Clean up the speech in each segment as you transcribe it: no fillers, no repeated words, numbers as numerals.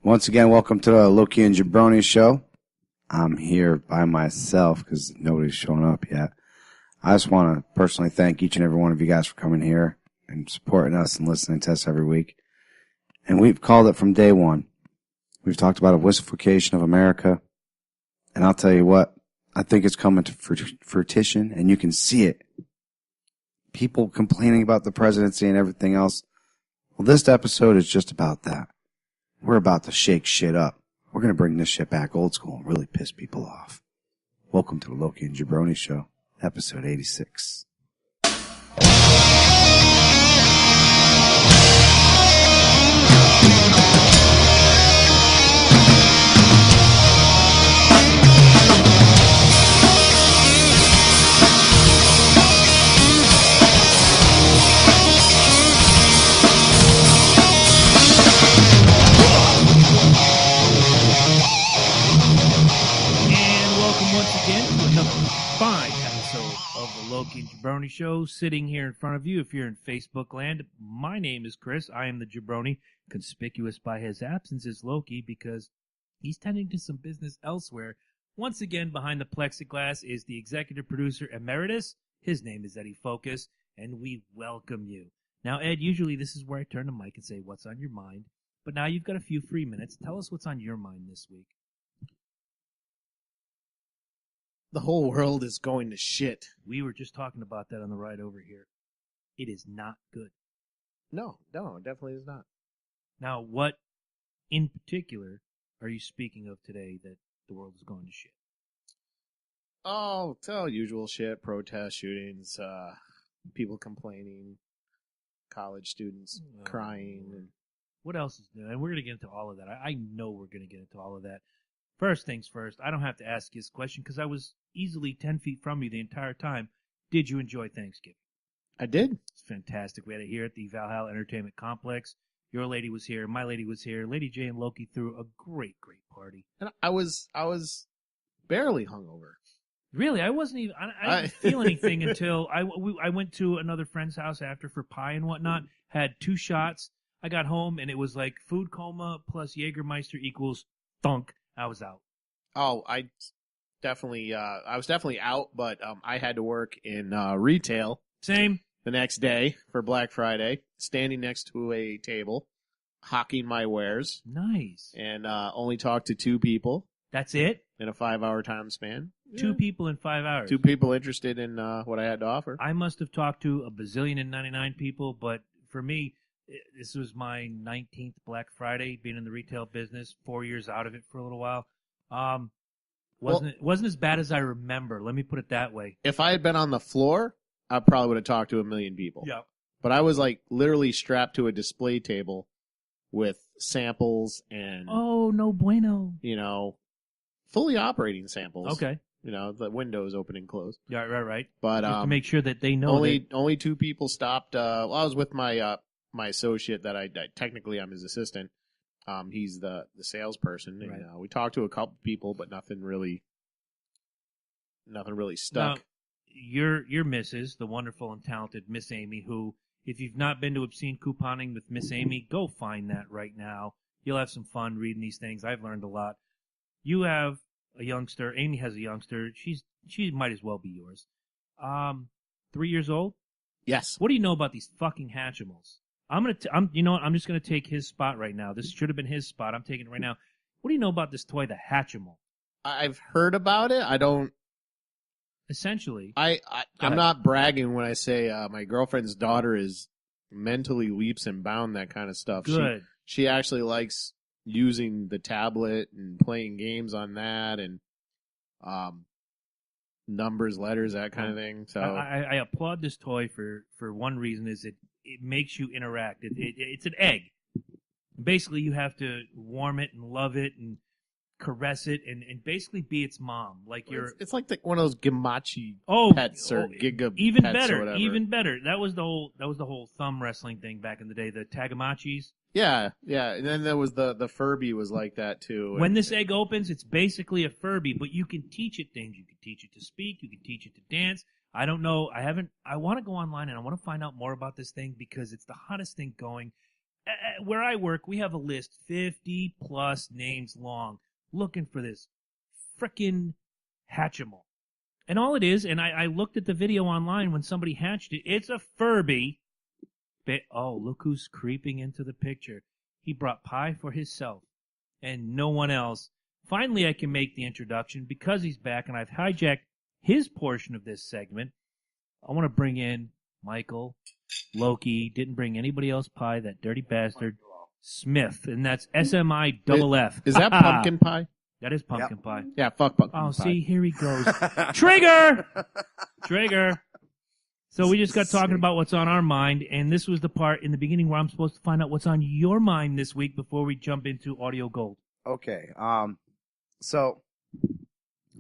Once again, welcome to the Loki and Jabroni show. I'm here by myself because nobody's shown up yet. I just want to personally thank each and every one of you guys for coming here and supporting us and listening to us every week. And we've called it from day one. We've talked about a wussification of America. And I'll tell you what, I think it's coming to fruition, and you can see it. People complaining about the presidency and everything else. Well, this episode is just about that. We're about to shake shit up. We're going to bring this shit back old school and really piss people off. Welcome to the Loki and Jabroni show, episode 86. Fine episode of the Loki and Jabroni show. Sitting here in front of you, if you're in Facebook land, my name is Chris. I am the Jabroni. Conspicuous by his absence is Loki because he's tending to some business elsewhere. Once again, behind the plexiglass is the executive producer emeritus. His name is Eddie Focus, and we welcome you. Now, Ed, usually this is where I turn the mic and say, what's on your mind? But now you've got a few free minutes. Tell us what's on your mind this week. The whole world is going to shit. We were just talking about that on the ride over here. It is not good. No, it definitely is not. Now, what in particular are you speaking of today that the world is going to shit? Oh, it's all usual shit. Protests, shootings, people complaining, college students crying. And what else is new? And we're going to get into all of that. I know we're going to get into all of that. First things first, I don't have to ask you this question because I was easily 10 feet from you the entire time. Did you enjoy Thanksgiving? I did. It's fantastic. We had it here at the Valhalla Entertainment Complex. Your lady was here. My lady was here. Lady J and Loki threw a great party. And I was barely hungover. Really? I wasn't even, I didn't feel anything until I went to another friend's house after for pie and whatnot, had 2 shots. I got home and it was like food coma plus Jägermeister equals thunk. I was out. Oh, I was definitely out, but I had to work in retail. Same. The next day for Black Friday, standing next to a table, hawking my wares. Nice. And only talked to 2 people. That's it? In a 5-hour time span. 2 people in 5 hours. 2 people interested in what I had to offer. I must have talked to a bazillion and 99 people, but for me, this was my 19th Black Friday, being in the retail business, 4 years out of it for a little while. It wasn't as bad as I remember. Let me put it that way. If I had been on the floor, I probably would have talked to 1 million people. Yeah. But I was like literally strapped to a display table with samples and oh, no bueno. Fully operating samples. Okay. The windows open and close. Yeah, right. But to make sure that they know only 2 people stopped. I was with my my associate that I technically I'm his assistant. He's the salesperson, and right. We talked to a couple people, but nothing really stuck. Now, your missus, the wonderful and talented Miss Amy, who, if you've not been to Obscene Couponing with Miss Amy, go find that right now. You'll have some fun reading these things. I've learned a lot. You have a youngster. Amy has a youngster. She might as well be yours. 3 years old. Yes. What do you know about these fucking Hatchimals? I'm just gonna take his spot right now. This should have been his spot. I'm taking it right now. What do you know about this toy, the Hatchimal? I've heard about it. I don't. Essentially, I'm not bragging when I say my girlfriend's daughter is mentally leaps and bounds that kind of stuff. Good. She actually likes using the tablet and playing games on that and numbers, letters, that kind of thing. So I applaud this toy for one reason is it makes you interact. It's an egg. Basically, you have to warm it and love it and caress it and basically be its mom. Like it's like one of those Gimachi pets or Giga even pets better, or whatever. Even better. That was the whole thumb wrestling thing back in the day. The Tagamachis. Yeah. And then there was the Furby was like that too. When this egg opens, it's basically a Furby, but you can teach it things. You can teach it to speak. You can teach it to dance. I don't know. I want to go online and I want to find out more about this thing because it's the hottest thing going. where I work, we have a list 50 plus names long looking for this frickin' Hatchimal. And all it is, and I looked at the video online when somebody hatched it, it's a Furby. Oh, look who's creeping into the picture. He brought pie for himself and no one else. Finally, I can make the introduction because he's back and I've hijacked his portion of this segment. I want to bring in Michael, Loki, didn't bring anybody else pie, that dirty bastard, Smith, and that's SMIFF. Is that pumpkin pie? That is pumpkin pie. Yeah, fuck pumpkin pie. Oh, see, here he goes. Trigger! Trigger! So we just got talking about what's on our mind, and this was the part in the beginning where I'm supposed to find out what's on your mind this week before we jump into Audio Gold. Okay. So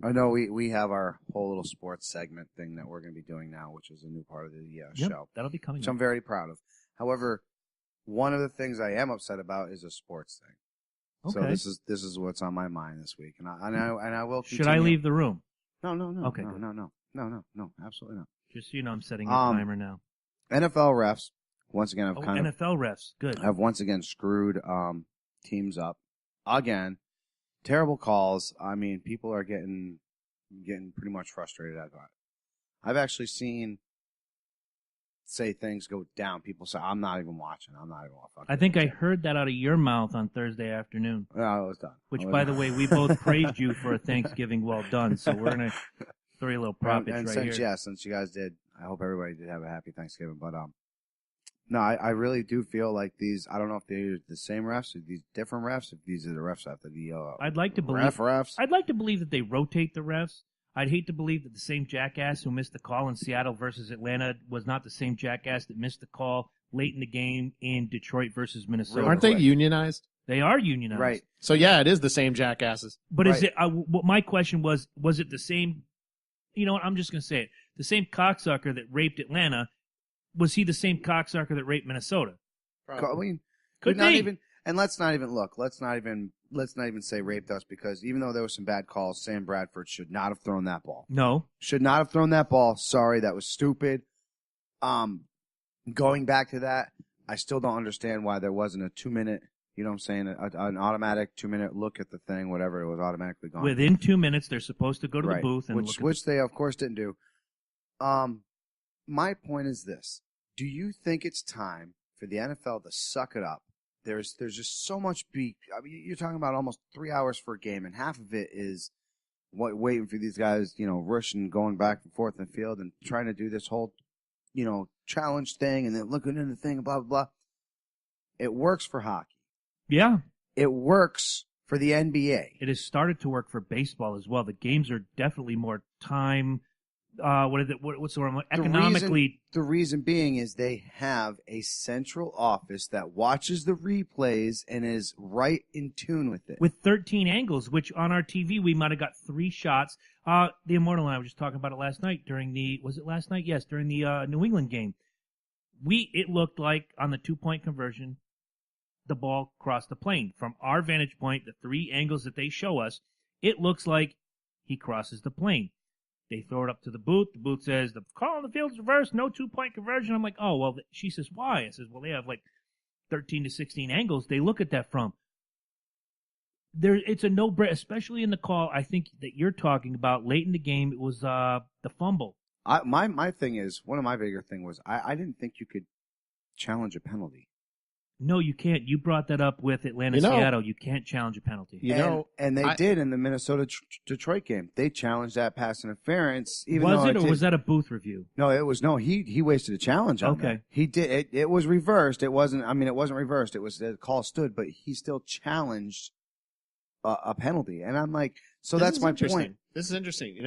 I know we have our whole little sports segment thing that we're going to be doing now, which is a new part of the show. That'll be coming which up. I'm very proud of. However, one of the things I am upset about is a sports thing. Okay. So this is what's on my mind this week, and I will. Should I leave the room? No. Okay, no, good. no, absolutely not. Just so you know, I'm setting a timer now. NFL refs once again have NFL refs, good. have once again screwed teams up again. Terrible calls. I mean, people are getting pretty much frustrated at that. I've actually seen things go down. People say, "I'm not even watching. I'm not even watching." I think I heard that out of your mouth on Thursday afternoon. No, it was done. Which, by the way, we both praised you for a Thanksgiving well done. So we're gonna throw you a little profits and right here. since you guys did, I hope everybody did have a happy Thanksgiving. But no, I really do feel like these. I don't know if they're the same refs, or these different refs. If these are the refs after the I'd like to believe refs. I'd like to believe that they rotate the refs. I'd hate to believe that the same jackass who missed the call in Seattle versus Atlanta was not the same jackass that missed the call late in the game in Detroit versus Minnesota. Aren't they unionized? They are unionized. Right. So yeah, it is the same jackasses. But Right. is it? What my question was it the same? You know what? I'm just going to say it. The same cocksucker that raped Atlanta, was he the same cocksucker that raped Minnesota? I mean, Could not be. even. And let's not even say raped us, because even though there were some bad calls, Sam Bradford should not have thrown that ball. No. Should not have thrown that ball. Sorry, that was stupid. Going back to that, I still don't understand why there wasn't a 2-minute, you know what I'm saying, an automatic 2-minute look at the thing, whatever, it was automatically gone. Within 2 minutes, they're supposed to go to Right. the booth and which they of course didn't do. My point is this: do you think it's time for the NFL to suck it up? There's just so much I mean, you're talking about almost 3 hours for a game, and half of it is waiting for these guys, rushing, going back and forth in the field and trying to do this whole, challenge thing, and then looking in the thing, blah, blah, blah. It works for hockey. Yeah. It works for the NBA. It has started to work for baseball as well. The games are definitely more time. What's the word? Economically. The reason being is they have a central office that watches the replays and is right in tune with it. With 13 angles, which on our TV we might have got 3 shots. The Immortal and I were just talking about it last night during was it last night? Yes, during the New England game. It looked like on the 2-point conversion, the ball crossed the plane. From our vantage point, the 3 angles that they show us, it looks like he crosses the plane. They throw it up to the booth. The booth says, the call on the field is reversed, no 2-point conversion. I'm like, oh, well, she says, why? I says, well, they have like 13 to 16 angles they look at that from. It's a no-brainer, especially in the call I think that you're talking about late in the game. It was the fumble. My thing is, one of my bigger thing was, I didn't think you could challenge a penalty. No, you can't. You brought that up with Atlanta, Seattle. You can't challenge a penalty. And they did in the Minnesota Detroit game. They challenged that pass interference. Was that a booth review? No, it was He wasted a challenge on that. He did. It was reversed. It wasn't. I mean, it wasn't reversed. It was the call stood, but he still challenged a penalty. And I'm like, so that's my point. This is interesting.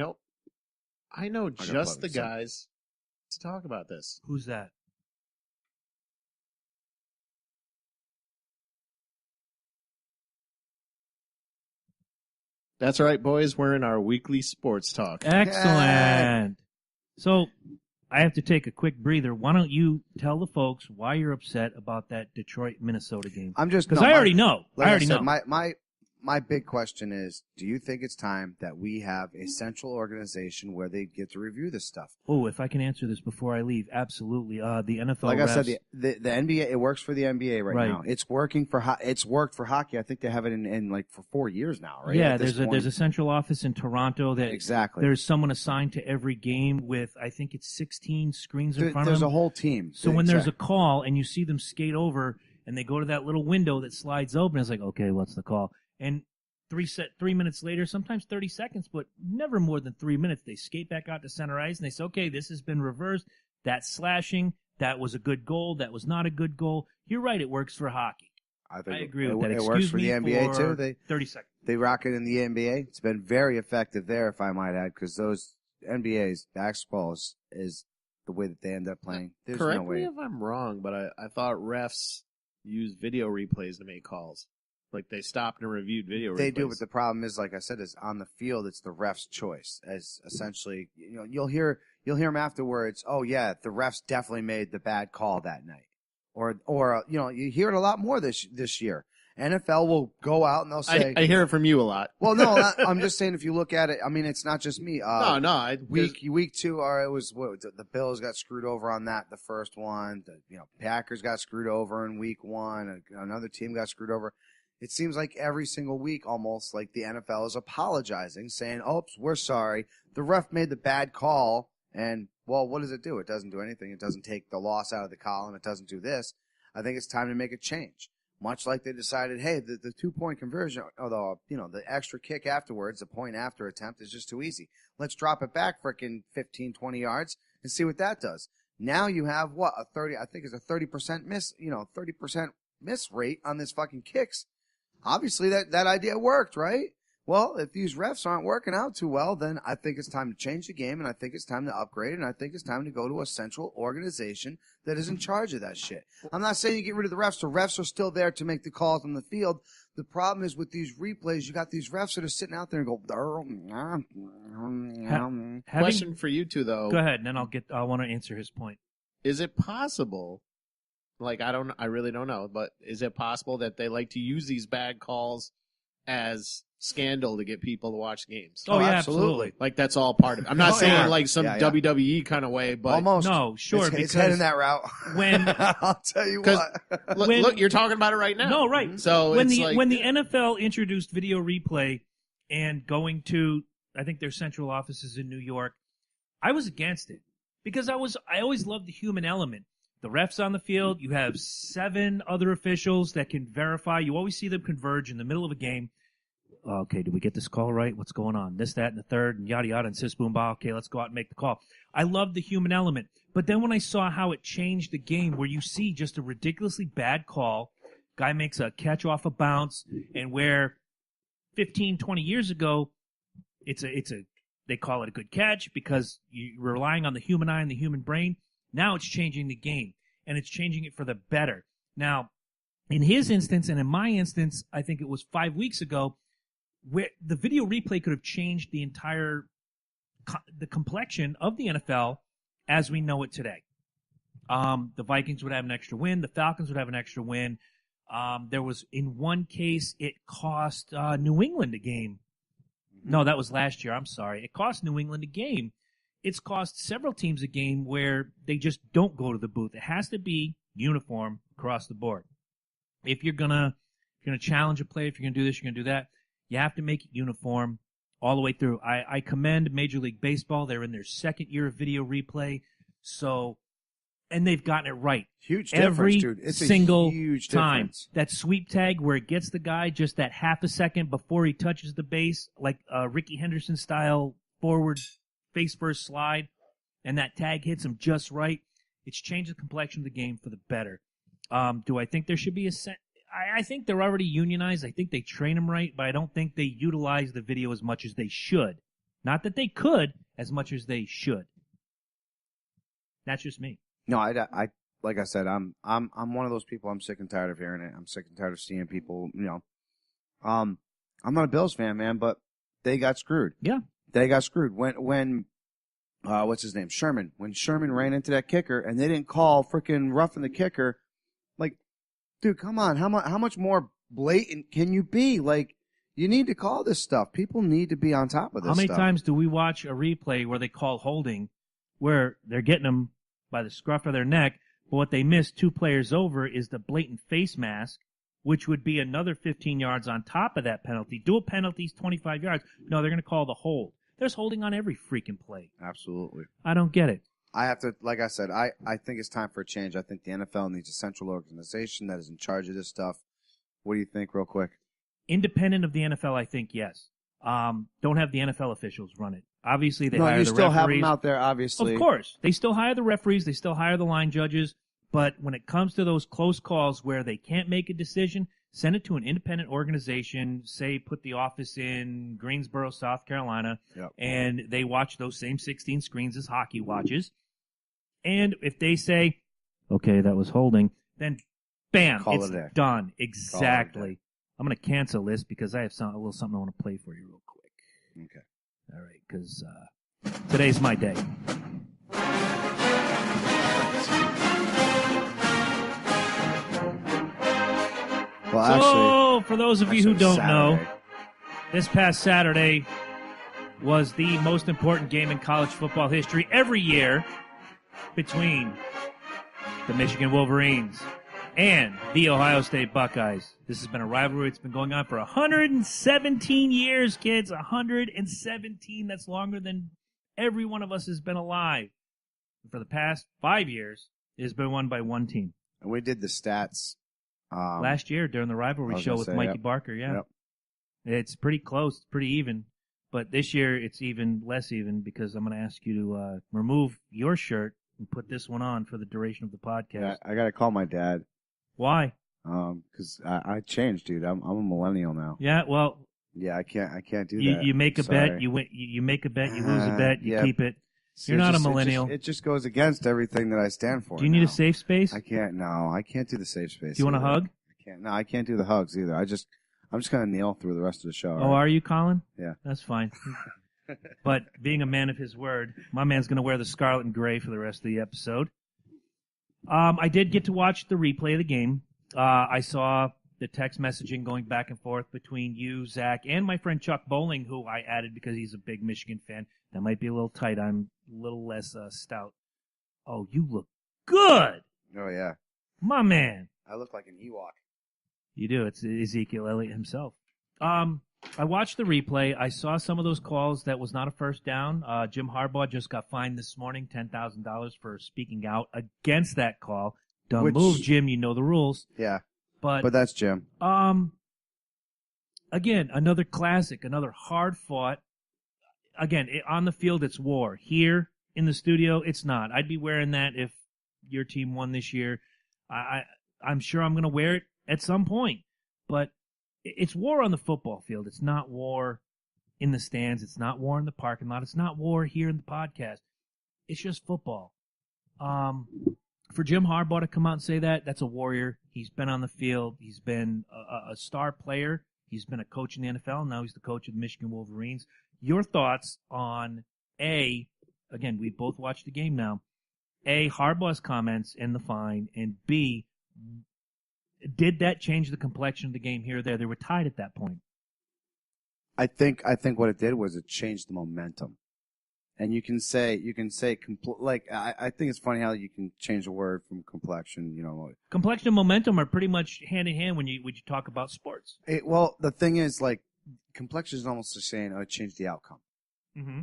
I know just the guys to talk about this. Who's that? That's right, boys. We're in our weekly sports talk. Excellent. So I have to take a quick breather. Why don't you tell the folks why you're upset about that Detroit-Minnesota game? I'm just because I already know. I already know. my big question is, do you think it's time that we have a central organization where they get to review this stuff? Oh, if I can answer this before I leave, absolutely. The NFL Like refs, I said, the NBA, it works for the NBA right now. It's working for it's worked for hockey. I think they have it in like for 4 years now, right? Yeah, there's a central office in Toronto that exactly. There's someone assigned to every game with, I think it's 16 screens in front of them. There's a whole team. So when there's a call and you see them skate over and they go to that little window that slides open, it's like, okay, what's the call? And 3 minutes later, sometimes 30 seconds, but never more than 3 minutes, they skate back out to center ice and they say, okay, this has been reversed. That's slashing. That was a good goal. That was not a good goal. You're right. It works for hockey. I agree with that. It works for the NBA too. 30 seconds. They rock it in the NBA. It's been very effective there, if I might add, because those NBA's basketball is the way that they end up playing. There's Correct no way. me if I'm wrong, but I thought refs use video replays to make calls. Like they stopped and reviewed video replays. They do, but the problem is, like I said, is on the field, it's the ref's choice. As essentially, you'll hear them afterwards. Oh yeah, the refs definitely made the bad call that night, or you hear it a lot more this year. NFL will go out and they'll say, I hear it from you a lot. Well, no, I'm just saying if you look at it, I mean, it's not just me. Week 2, it was the Bills got screwed over on that. The first one, Packers got screwed over in week 1. Another team got screwed over. It seems like every single week, almost like the NFL is apologizing, saying, "Oops, we're sorry. The ref made the bad call." And well, what does it do? It doesn't do anything. It doesn't take the loss out of the column. It doesn't do this. I think it's time to make a change. Much like they decided, hey, the 2-point conversion, although the extra kick afterwards, the point after attempt is just too easy. Let's drop it back frickin' 15, 20 yards and see what that does. Now you have I think it's a 30% miss, 30% miss rate on this fucking kicks. Obviously that idea worked, right? Well, if these refs aren't working out too well, then I think it's time to change the game, and I think it's time to upgrade, and I think it's time to go to a central organization that is in charge of that shit. I'm not saying you get rid of the refs. The refs are still there to make the calls on the field. The problem is with these replays, you got these refs that are sitting out there and go, Question for you two, though. Go ahead, and then I want to answer his point. Is it possible, I really don't know, but is it possible that they like to use these bad calls as scandal to get people to watch games? Oh, yeah, absolutely. Like that's all part of it. I'm not saying like some WWE kind of way, but almost. No, sure. It's heading that route. When I'll tell you what. Look, you're talking about it right now. No, right. So when the NFL introduced video replay and going to, I think their central offices in New York, I was against it because I always loved the human element. The refs on the field, you have 7 other officials that can verify. You always see them converge in the middle of a game. Okay, did we get this call right? What's going on? This, that, and the third, and yada, yada, and sis, boom, bah. Okay, let's go out and make the call. I love the human element. But then when I saw how it changed the game, where you see just a ridiculously bad call, guy makes a catch off a bounce, and where 15, 20 years ago, they call it a good catch because you're relying on the human eye and the human brain. Now it's changing the game, and it's changing it for the better. Now, in his instance and in my instance, I think it was 5 weeks ago, where the video replay could have changed the entire the complexion of the NFL as we know it today. The Vikings would have an extra win. The Falcons would have an extra win. There was, in one case, it cost New England a game. No, that was last year. I'm sorry. It cost New England a game. It's cost several teams a game where they just don't go to the booth. It has to be uniform across the board. If you're gonna challenge a play, if you're gonna do this, you're gonna do that, you have to make it uniform all the way through. I commend Major League Baseball. They're in their 2nd year of video replay, and they've gotten it right. Huge difference, dude. It's single a huge time. Difference. That sweep tag where it gets the guy just that half a second before he touches the base, like Ricky Henderson style forward face first slide, and that tag hits him just right. It's changed the complexion of the game for the better. Do I think there should be I think they're already unionized. I think they train them right, but I don't think they utilize the video as much as they should. Not that they could, as much as they should. That's just me. No, I like I said, I'm one of those people. I'm sick and tired of hearing it. I'm sick and tired of seeing people. I'm not a Bills fan, man, but they got screwed. Yeah, they got screwed when what's his name, Sherman. When Sherman ran into that kicker and they didn't call freaking roughing the kicker, like, dude, come on, how much more blatant can you be? Like, You need to call this stuff. People need to be on top of this How many stuff. times do we watch a replay where they call holding, where they're getting them by the scruff of their neck, but what they miss 2 players over is the blatant face mask, which would be another 15 yards on top of that penalty. Dual penalties, 25 yards. No, they're going to call the hold. There's holding on every freaking play. Absolutely. I don't get it. I have to, like I said, I think it's time for a change. I think the NFL needs a central organization that is in charge of this stuff. What do you think, real quick? Independent of the NFL, I think, yes. Don't have the NFL officials run it. Obviously, they No, hire you the still have referees. them out there, obviously. Of course. They still hire the referees. They still hire the line judges. But when it comes to those close calls where they can't make a decision, send it to an independent organization, say put the office in Greensboro, South Carolina, Yep. and they watch those same 16 screens as hockey watches. And if they say, okay, that was holding, then bam, Call it's it a day. done. Call Exactly. I'm going to cancel this because I have a little something I want to play for you real quick. Okay. All right, because today's my day. Well, So, for those of you who don't know, Saturday. this past Saturday was the most important game in college football history every year between the Michigan Wolverines and the Ohio State Buckeyes. This has been a rivalry. It's been going on for 117 years, kids. 117. That's longer than every one of us has been alive. For the past 5 years, it has been won by one team. And we did the stats. Last year during the I rivalry was show gonna with say, Mikey yep. Barker, yeah. Yep. It's pretty close, it's pretty even. But this year it's even less even because I'm going to ask you to remove your shirt and put this one on for the duration of the podcast. I got to call my dad. Why? Because I changed, dude. I'm a millennial now. Yeah, well, Yeah, I can't do you, that. you make a Sorry. bet, you make a bet, you lose a bet, you Yeah. keep it. See, You're it not a just- millennial. It just goes against everything that I stand for. Do you need now. a safe space? I can't. No, I can't do the safe space. Do you want a either. hug? I can't. No, I can't do the hugs either. I'm just gonna kneel through the rest of the show. Oh, are you, Colin? Yeah. That's fine. But being a man of his word, my man's going to wear the scarlet and gray for the rest of the episode. I did get to watch the replay of the game. I saw the text messaging going back and forth between you, Zach, and my friend Chuck Bowling, who I added because he's a big Michigan fan. That might be a little tight. I'm a little less stout. Oh, you look good, Oh yeah. my man. I look like an Ewok. You do. It's Ezekiel Elliott himself. I watched the replay. I saw some of those calls. That was not a first down. Jim Harbaugh just got fined this morning, $10,000 for speaking out against that call. Dumb Which- move, Jim. You know the rules. Yeah, But but that's Jim. again, another classic, another hard fought. Again, on the field, it's war. Here in the studio, it's not. I'd be wearing that if your team won this year. I'm sure I'm going to wear it at some point. But it's war on the football field. It's not war in the stands. It's not war in the parking lot. It's not war here in the podcast. It's just football. For Jim Harbaugh to come out and say that, that's a warrior. He's been on the field. He's been a star player. He's been a coach in the NFL. Now he's the coach of the Michigan Wolverines. Your thoughts on again, we both watched the game now, Harbaugh's comments and the fine, and B, did that change the complexion of the game here or there? They were tied at that point. I think what it did was it changed the momentum. And you can say, I think it's funny how you can change a word from complexion, Complexion and momentum are pretty much hand in hand when you talk about sports. Well, the thing is, like, complexion is almost like saying, it changed the outcome. Mm-hmm.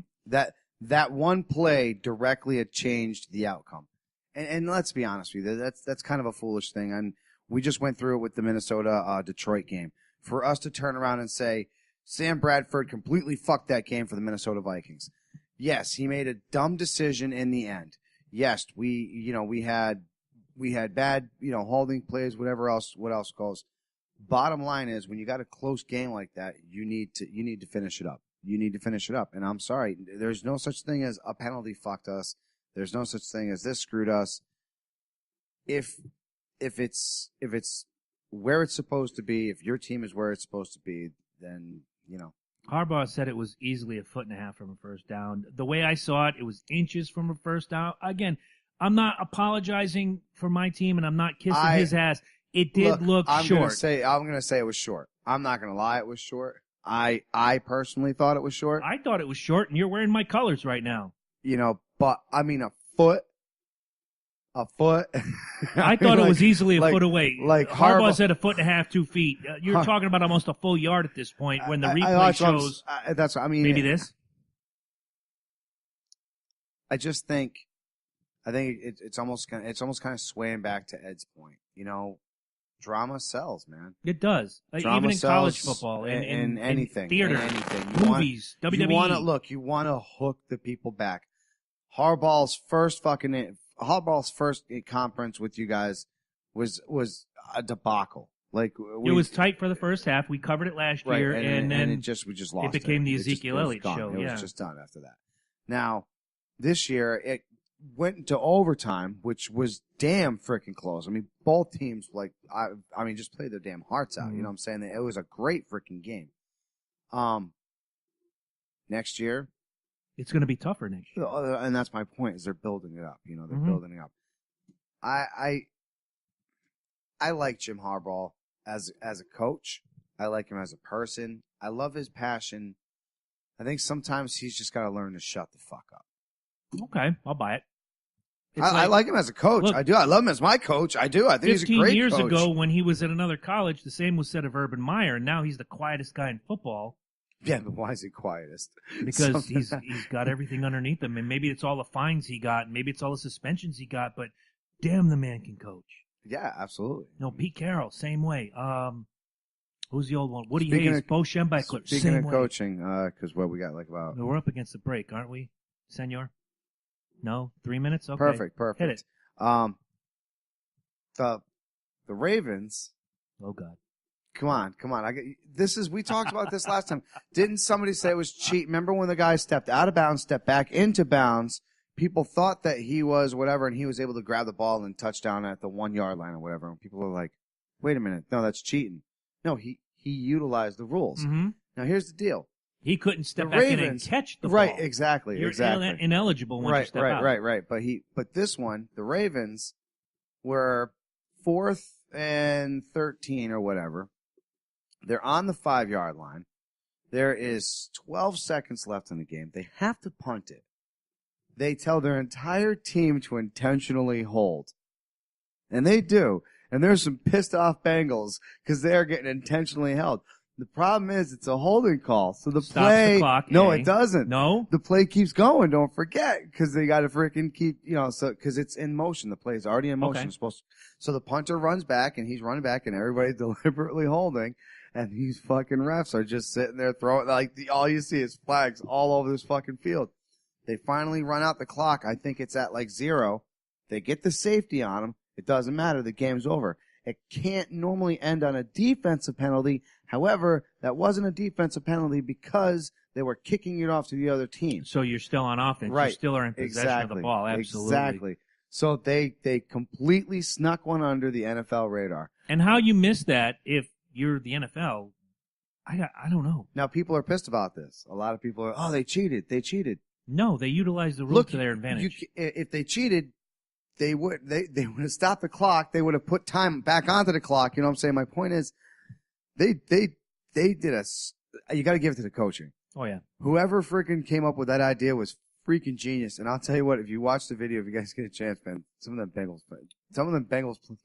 That one play directly had changed the outcome. And let's be honest with you, that's kind of a foolish thing. And we just went through it with the Minnesota Detroit game. For us to turn around and say, Sam Bradford completely fucked that game for the Minnesota Vikings. Yes, he made a dumb decision in the end. Yes, we had bad, holding plays, what else goes. Bottom line is, when you got a close game like that, you need to finish it up. You need to finish it up. And I'm sorry, there's no such thing as a penalty fucked us. There's no such thing as this screwed us. If it's where it's supposed to be, if your team is where it's supposed to be, then, Harbaugh said it was easily 1.5 feet from a first down. The way I saw it, it was inches from a first down. Again, I'm not apologizing for my team, and I'm not kissing his ass. It did look short. I'm gonna say it was short. I'm not gonna lie, it was short. I personally thought it was short. I thought it was short, and you're wearing my colors right now. You know, but I mean a foot. I thought it was easily a foot away. Like Harbaugh said a foot and a half, 2 feet. You're talking about almost a full yard at this point when the replay shows. That's what I mean. Maybe this. I just think, it's almost kind of swaying back to Ed's point. You know, drama sells, man. It does. Drama even in sells college football and anything, in theater, anything. movies, WWE. You want to hook the people back. Harbaugh's first conference with you guys was a debacle. Like it was tight for the first half. We covered it last year, and then we just lost. It became the Ezekiel Elliott show. It was just done after that. Now, this year it went into overtime, which was damn freaking close. I mean, both teams just played their damn hearts out. You know what I'm saying? It was a great freaking game. Next year. It's going to be tougher next year. And that's my point, is they're building it up. You know, they're building it up. I like Jim Harbaugh as a coach. I like him as a person. I love his passion. I think sometimes he's just got to learn to shut the fuck up. Okay, I'll buy it. I like him as a coach. Look, I do. I love him as my coach. I do. I think he's a great coach. 15 years ago, when he was at another college, the same was said of Urban Meyer, and now he's the quietest guy in football. Yeah, but why is he quietest? Because he's got everything underneath him, and maybe it's all the fines he got, maybe it's all the suspensions he got, but damn, the man can coach. Yeah, absolutely. No, Pete Carroll, same way. Who's the old one? Woody Hayes, Bo Schembechler, Speaking of coaching, because we got about... We're up against the break, aren't we, Senor? No? 3 minutes? Okay. Perfect. Hit it. The Ravens... Oh, God. Come on. We talked about this last time. Didn't somebody say it was cheat? Remember when the guy stepped out of bounds, stepped back into bounds? People thought that he was whatever, and he was able to grab the ball and touchdown at the 1 yard line or whatever. And people were like, wait a minute. No, that's cheating. No, he utilized the rules. Mm-hmm. Now, here's the deal. He couldn't step back in and catch the ball. Right, exactly. You're ineligible when you step out. Right. But this one, the Ravens were 4th and 13 or whatever. They're on the 5 yard line. There is 12 seconds left in the game. They have to punt it. They tell their entire team to intentionally hold. And they do. And there's some pissed off Bengals because they are getting intentionally held. The problem is it's a holding call. So the Stops play. The clock, no, it doesn't. No? The play keeps going. Don't forget. Because they got to freaking keep, because it's in motion. The play is already in motion. Okay. So the punter runs back and he's running back and everybody's deliberately holding. And these fucking refs are just sitting there throwing, all you see is flags all over this fucking field. They finally run out the clock. I think it's at 0. They get the safety on them. It doesn't matter. The game's over. It can't normally end on a defensive penalty. However, that wasn't a defensive penalty because they were kicking it off to the other team. So you're still on offense. Right. You still are in possession of the ball. Absolutely. Exactly. So they completely snuck one under the NFL radar. And how you miss that if you're the NFL, I don't know. Now, people are pissed about this. A lot of people are, they cheated. They cheated. No, they utilized the rule to their advantage. If they cheated, they would have stopped the clock. They would have put time back onto the clock. You know what I'm saying? My point is, they did you got to give it to the coaching. Oh, yeah. Whoever freaking came up with that idea was freaking genius. And I'll tell you what, if you watch the video, if you guys get a chance, man, some of them Bengals,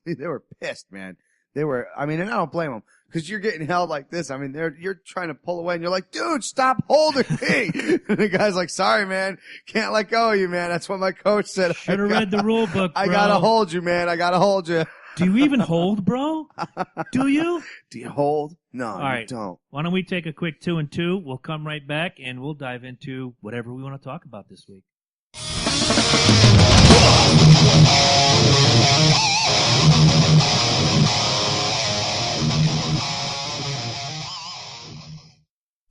they were pissed, man. They were, and I don't blame them, because you're getting held like this. You're trying to pull away, and you're like, dude, stop holding me. And the guy's like, sorry, man, can't let go of you, man. That's what my coach said. Should have read the rule book, bro. I gotta hold you, man. I gotta hold you. Do you even hold, bro? Do you? Do you hold? No, all right. You don't. Why don't we take a quick 2 and 2? We'll come right back, and we'll dive into whatever we want to talk about this week.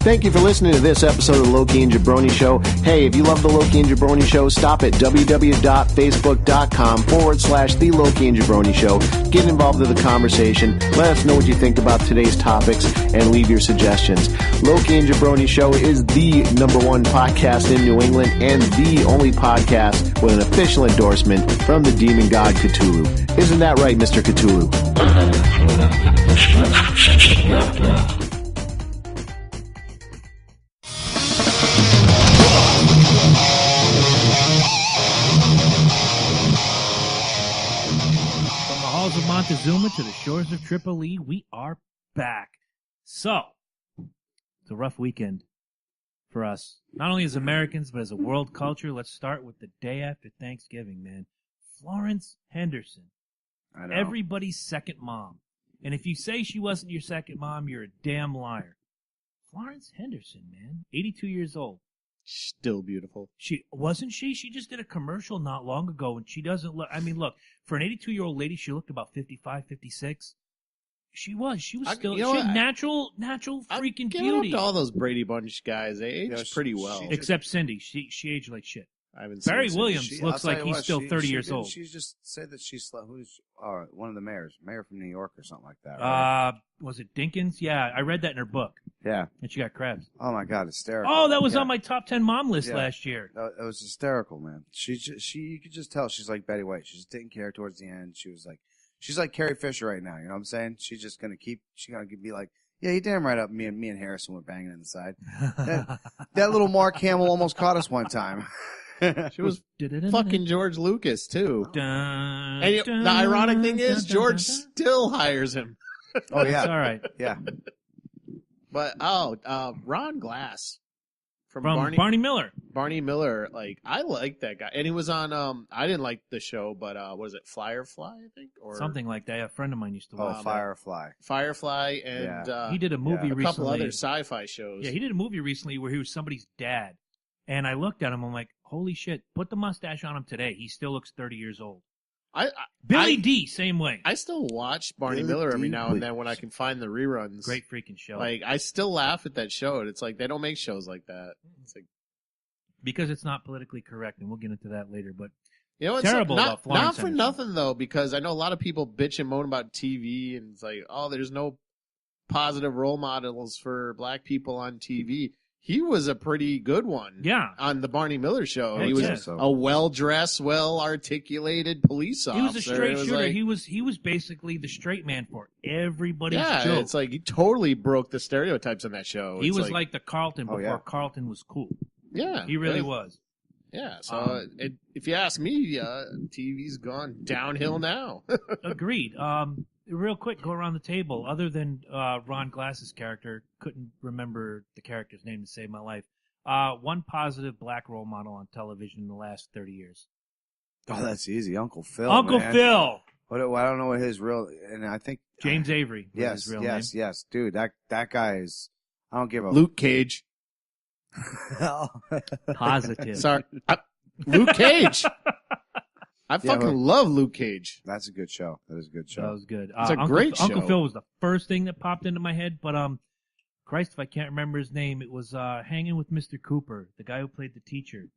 Thank you for listening to this episode of the Loki and Jabroni Show. Hey, if you love the Loki and Jabroni Show, stop at www.facebook.com/The Loki and Jabroni Show. Get involved in the conversation. Let us know what you think about today's topics and leave your suggestions. Loki and Jabroni Show is the #1 podcast in New England and the only podcast with an official endorsement from the demon god Cthulhu. Isn't that right, Mr. Cthulhu? Montezuma to the shores of Tripoli. We are back. So, it's a rough weekend for us. Not only as Americans, but as a world culture. Let's start with the day after Thanksgiving, man. Florence Henderson. I know. Everybody's second mom. And if you say she wasn't your second mom, you're a damn liar. Florence Henderson, man. 82 years old. Still beautiful. She just did a commercial not long ago, and she doesn't look. I mean, look, for an 82-year-old lady, she looked about 55, 56. She was still natural freaking beauty. Up to all those Brady Bunch guys, they aged pretty well. Except Cindy, she aged like shit. I haven't Barry seen Williams looks like he's still 30 years old. She just said that she's one of the mayor from New York or something like that. Right? Was it Dinkins? Yeah, I read that in her book. Yeah, and she got crabs. Oh my God, hysterical! Oh, that was on my top 10 mom list last year. It was hysterical, man. You could just tell she's like Betty White. She's taking care towards the end. She's like Carrie Fisher right now. You know what I'm saying? She's just gonna be like, yeah, you damn right up. Me and Harrison were banging in the side. That little Mark Hamill almost caught us one time. She was fucking George Lucas too. And the ironic thing is, George still hires him. Oh yeah, it's all right. Yeah. But Ron Glass from Barney Miller. Barney Miller, like I like that guy, and he was on. I didn't like the show, but was it Firefly? I think or something like that. A friend of mine used to watch. Firefly, and he did a movie recently. A couple other sci-fi shows. Yeah, he did a movie recently where he was somebody's dad, and I looked at him. I'm like, holy shit! Put the mustache on him today. He still looks 30 years old. Billy D, same way. I still watch Barney Miller every now and then when I can find the reruns. Great freaking show. Like I still laugh at that show. It's like they don't make shows like that. It's like because it's not politically correct, and we'll get into that later. But it's terrible about Florence not for Henderson. nothing though, because I know a lot of people bitch and moan about TV, and it's like, oh, there's no positive role models for black people on TV. He was a pretty good one. Yeah. On the Barney Miller show. He was a well-dressed, well-articulated police officer. He was a straight shooter. Like, he was basically the straight man for everybody's joke. It's like he totally broke the stereotypes on that show. He was like the Carlton before Carlton was cool. Yeah. He really was. Yeah. So if you ask me, TV's gone downhill now. Agreed. Real quick, go around the table. Other than Ron Glass's character, couldn't remember the character's name to save my life. One positive black role model on television in the last 30 years. Oh, that's easy. Uncle Phil. Uncle Phil. Well, I don't know what his real, and I think James Avery. Yes, his real name. Yes, dude. That guy is. I don't give a Luke Cage. Positive. Sorry, Luke Cage. I fucking love Luke Cage. That's a good show. That is a good show. That was good. It's a great show. Uncle Phil was the first thing that popped into my head, but Christ, if I can't remember his name, it was Hanging with Mr. Cooper, the guy who played the teacher.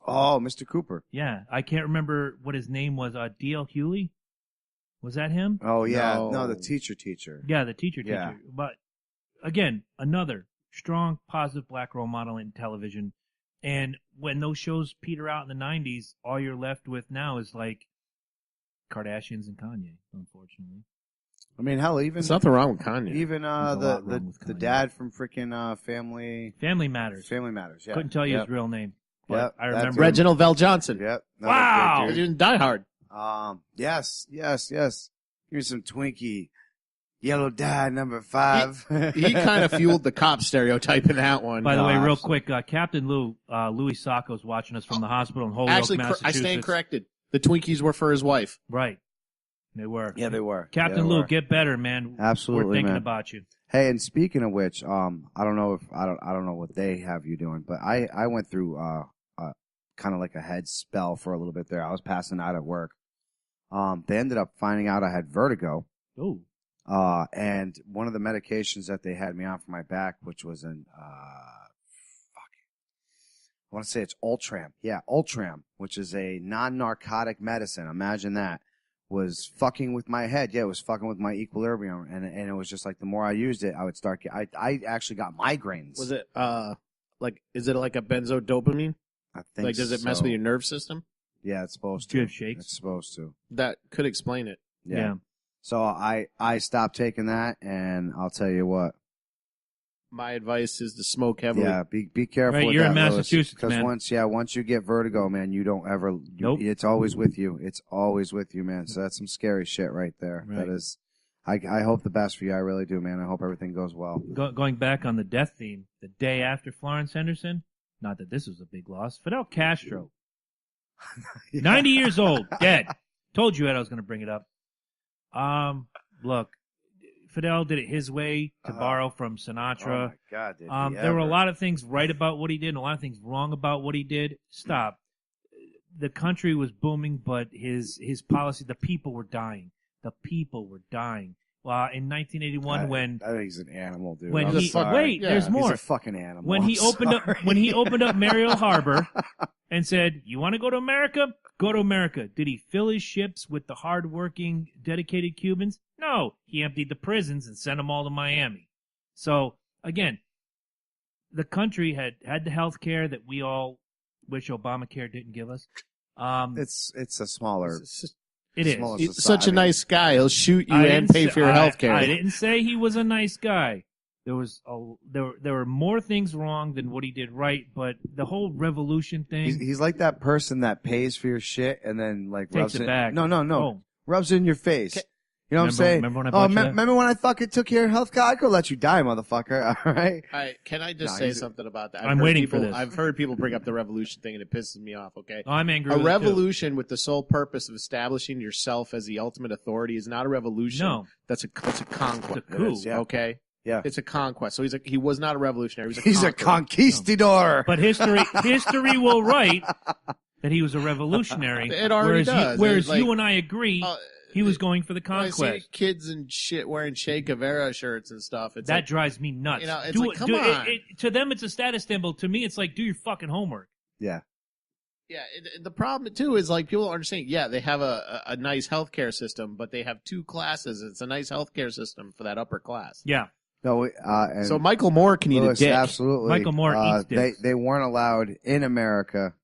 Oh, Mr. Cooper. Yeah, I can't remember what his name was. D.L. Hewley? Was that him? Oh, yeah. No, the teacher. Yeah, the teacher. Yeah. But, again, another strong, positive black role model in television. And when those shows peter out in the 90s, all you're left with now is like Kardashians and Kanye, unfortunately. I mean, hell, even there's nothing wrong with Kanye. Even the dad from freaking Family Matters. Yeah. Couldn't tell you his real name. But I remember Reginald Vell Johnson. Yep. Wow. He was in Die Hard. Yes. Here's some Twinkie. Yellow Dad number 5. He kind of fueled the cop stereotype in that one. By the way, real quick, Captain Lou, Louis Sacco's watching us from the hospital in Holyoke, Massachusetts. I stand corrected. The Twinkies were for his wife. Right. They were. Yeah, they were. Captain Lou, get better, man. Absolutely, we're thinking man. about you. Hey, and speaking of which, I don't know what they have you doing, but I went through kind of like a head spell for a little bit there. I was passing out at work. They ended up finding out I had vertigo. Oh. And one of the medications that they had me on for my back, which was I want to say it's Ultram. Yeah, Ultram, which is a non-narcotic medicine. Imagine that. Was fucking with my head. Yeah, it was fucking with my equilibrium. And it was just like the more I used it, I would start I actually got migraines. Was it, is it like a benzodopamine? I think like, does it mess with your nerve system? Yeah, it's supposed to. Do you have shakes? It's supposed to. That could explain it. Yeah. So I stopped taking that, and I'll tell you what, My advice is to smoke heavily. Yeah, be careful. Right, with you're that, in Massachusetts, because man. once you get vertigo, man, you don't ever. Nope. It's always with you. It's always with you, man. So that's some scary shit right there. Right. That is. I hope the best for you. I really do, man. I hope everything goes well. Going back on the death theme, the day after Florence Henderson, not that this was a big loss, Fidel Castro, 90 years old, dead. Told you Ed I was going to bring it up. Look, Fidel did it his way to borrow from Sinatra. Oh my God, did he There were a ever. lot of things right about what he did and a lot of things wrong about what he did. Stop. The country was booming, but his policy, the people were dying. The people were dying. In 1981, when I think he's an animal, dude. when I'm he sorry. wait, there's Yeah, more. He's a fucking animal. When he I'm opened up sorry. when he opened up Mariel Harbor and said, "You want to go to America? Go to America." Did he fill his ships with the hardworking, dedicated Cubans? No, he emptied the prisons and sent them all to Miami. So again, the country had the health care that we all wish Obamacare didn't give us. It's a smaller. It is. smaller He's society. such a nice guy. He'll shoot you I and didn't pay say- for your health care. I didn't say he was a nice guy. There were more things wrong than what he did right, but the whole revolution thing. He's like that person that pays for your shit and then like Takes rubs it it. back. No, Oh. rubs it in your face. You know what I'm Remember- saying? remember when I bought you that? remember when I fucking took your health card? I could let you die, motherfucker. All right. All right, can I just No, say he's a- something about that? I'm heard waiting people, for this. I've heard people bring up the revolution thing, and it pisses me off. Okay, I'm angry. a with it, too. revolution with the sole purpose of establishing yourself as the ultimate authority is not a revolution. No. That's a conquest. It's a coup. It is, yeah. Okay, Yeah. it's a conquest. So he was not a revolutionary. He's a conqueror. conquistador. But history will write that he was a revolutionary. It already does. Whereas It's like- you and I agree, he was going for the When I see conquest. kids and shit wearing Che Guevara shirts and stuff. It's That like, drives me nuts. You know, it's like, come on. To them, it's a status symbol. To me, it's like, do your fucking homework. Yeah. yeah. The problem too is like people don't understand. Yeah, they have a nice healthcare system, but they have two classes. It's a nice healthcare system for that upper class. Yeah. No. And So Michael Moore can eat a Lewis, dick. absolutely. Michael Moore eats dicks. They weren't allowed in America,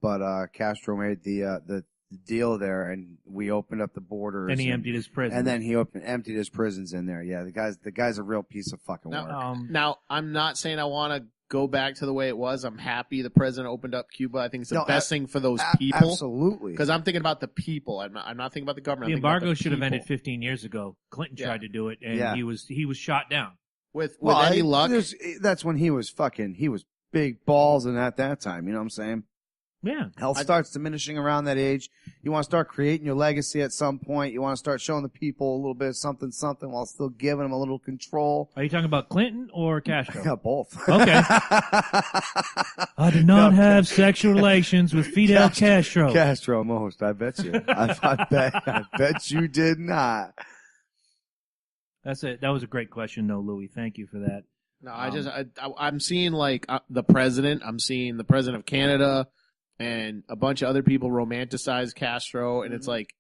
but Castro made the deal there, and we opened up the borders. Then he emptied his prison. And then he emptied his prisons in there. Yeah, the guy's a real piece of fucking work. Now, I'm not saying I want to go back to the way it was. I'm happy the president opened up Cuba. I think it's the best thing for those people. Absolutely. Because I'm thinking about the people. I'm not thinking about the government. the I'm thinking about embargo should have people. ended 15 years ago. Clinton Yeah. tried to do it, and Yeah. he was shot down. With Well, any luck. that's when he was big balls, and at that time, you know what I'm saying? Yeah. Health starts diminishing around that age. You want to start creating your legacy at some point. You want to start showing the people a little bit of something while still giving them a little control. Are you talking about Clinton or Castro? Yeah, both. Okay. I did not have sexual relations with Fidel Castro. Castro most, I bet you. I bet you did not. That's it. That was a great question, though, Louis. Thank you for that. No, I'm seeing like the president. I'm seeing the president of Canada and a bunch of other people romanticize Castro, and it's like,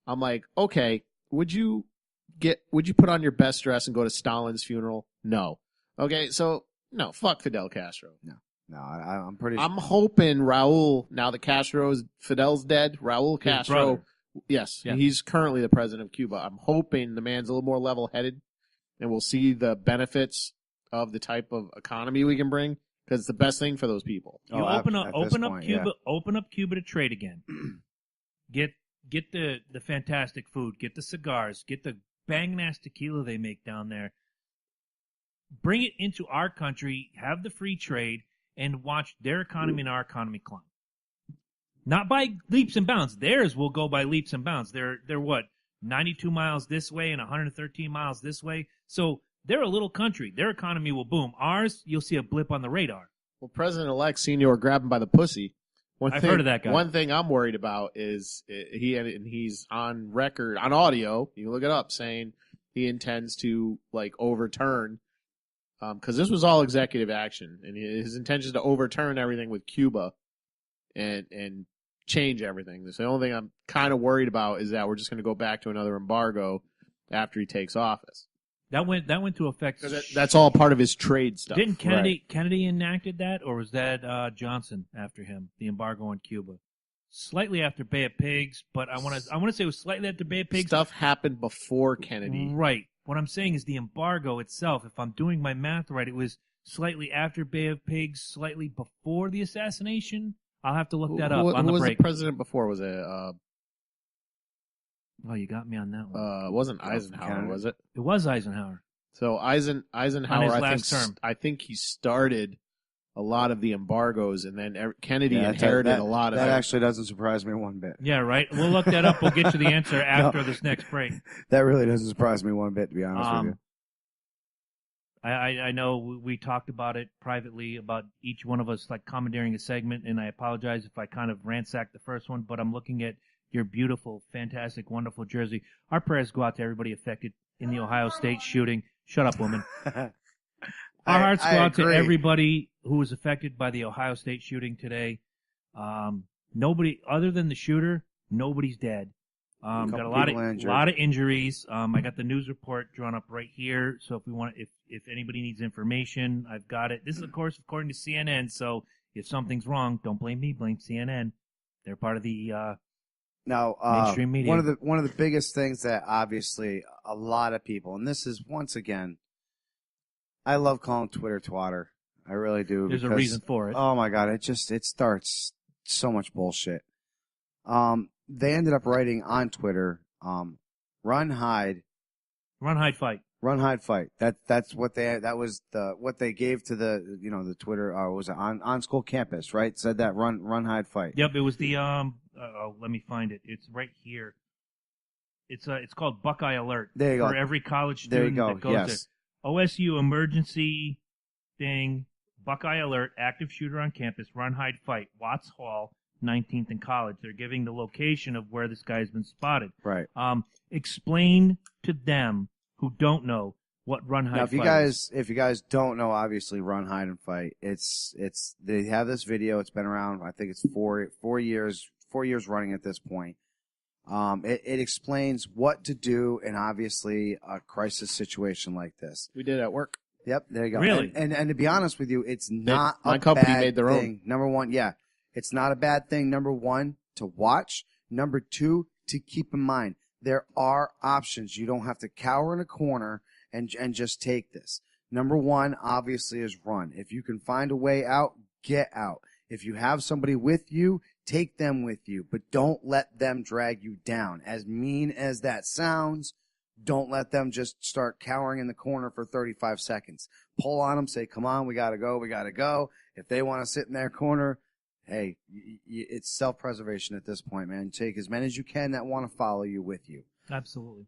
I'm like, okay, would you put on your best dress and go to Stalin's funeral? No. Okay, so no, fuck Fidel Castro. No, I'm pretty sure. I'm hoping Raul, now that Fidel's dead, Raul His Castro, brother. yes, Yeah. he's currently the president of Cuba. I'm hoping the man's a little more level-headed, and we'll see the benefits of the type of economy we can bring, because it's the best thing for those people. You open up point, Cuba, yeah. open up Cuba to trade again. Get the fantastic food, get the cigars, get the banging ass tequila they make down there. Bring it into our country, have the free trade, and watch their economy and our economy climb. Not by leaps and bounds. Theirs will go by leaps and bounds. They're what, 92 miles this way and 113 miles this way. So they're a little country. Their economy will boom. Ours, you'll see a blip on the radar. Well, President-elect Senior grabbed him by the pussy. I've heard of that guy. One thing I'm worried about is he's on record, on audio, you can look it up, saying he intends to like overturn, because this was all executive action, and his intention is to overturn everything with Cuba and change everything. So the only thing I'm kind of worried about is that we're just going to go back to another embargo after he takes office. That went to effect. That's all part of his trade stuff. Didn't Kennedy enacted that, or was that Johnson after him? The embargo on Cuba, slightly after Bay of Pigs, but I want to say it was slightly after Bay of Pigs. Stuff happened before Kennedy. Right. What I'm saying is the embargo itself. If I'm doing my math right, it was slightly after Bay of Pigs, slightly before the assassination. I'll have to look that up Who on the was break. the president before? Was it? Oh, you got me on that one. It wasn't Eisenhower, was it? It was Eisenhower. So Eisenhower, On his last term. I think he started a lot of the embargoes, and then Kennedy inherited a lot of that. it. That actually doesn't surprise me one bit. Yeah, right. We'll look that up. We'll get you the answer after this next break. That really doesn't surprise me one bit, to be honest with you. I know we talked about it privately, about each one of us like commandeering a segment, and I apologize if I kind of ransacked the first one, but I'm looking at your beautiful, fantastic, wonderful jersey. Our prayers go out to everybody affected in the Ohio State shooting. Shut up, woman. Our hearts go out to everybody who was affected by the Ohio State shooting today. Nobody, other than the shooter, nobody's dead. Got a lot of injuries. I got the news report drawn up right here. So if anybody needs information, I've got it. This is, of course, according to CNN. So if something's wrong, don't blame me. Blame CNN. They're part of the mainstream media. One of the biggest things that obviously a lot of people, and this is once again, I love calling Twitter twatter. I really do. There's a reason for it. Oh my God, it starts so much bullshit. They ended up writing on Twitter, run, hide, fight. Run, hide, fight. That's what what they gave to the Twitter, was it on school campus, right? Said that run, hide, fight. Yep. It was the, let me find it. It's right here. It's called Buckeye Alert. There you go. For every college student that goes yes. there. OSU emergency thing, Buckeye Alert, active shooter on campus, run, hide, fight, Watts Hall, 19th and College. They're giving the location of where this guy's been spotted. Right. Explain to them who don't know what run, hide, fight is. If you guys don't know, obviously run, hide, and fight. They have this video. It's been around. I think it's 4 years running at this point. It explains what to do in obviously a crisis situation like this. We did at work. Yep, there you go. Really? And to be honest with you, it's not my a company bad made their thing. own. Number one, yeah, it's not a bad thing. Number one, to watch. Number two, to keep in mind, there are options. You don't have to cower in a corner and just take this. Number one, obviously, is run. If you can find a way out, get out. If you have somebody with you, take them with you, but don't let them drag you down. As mean as that sounds, don't let them just start cowering in the corner for 35 seconds. Pull on them, say, come on, we gotta go. If they want to sit in their corner, hey, it's self-preservation at this point, man. Take as many as you can that want to follow you with you. Absolutely.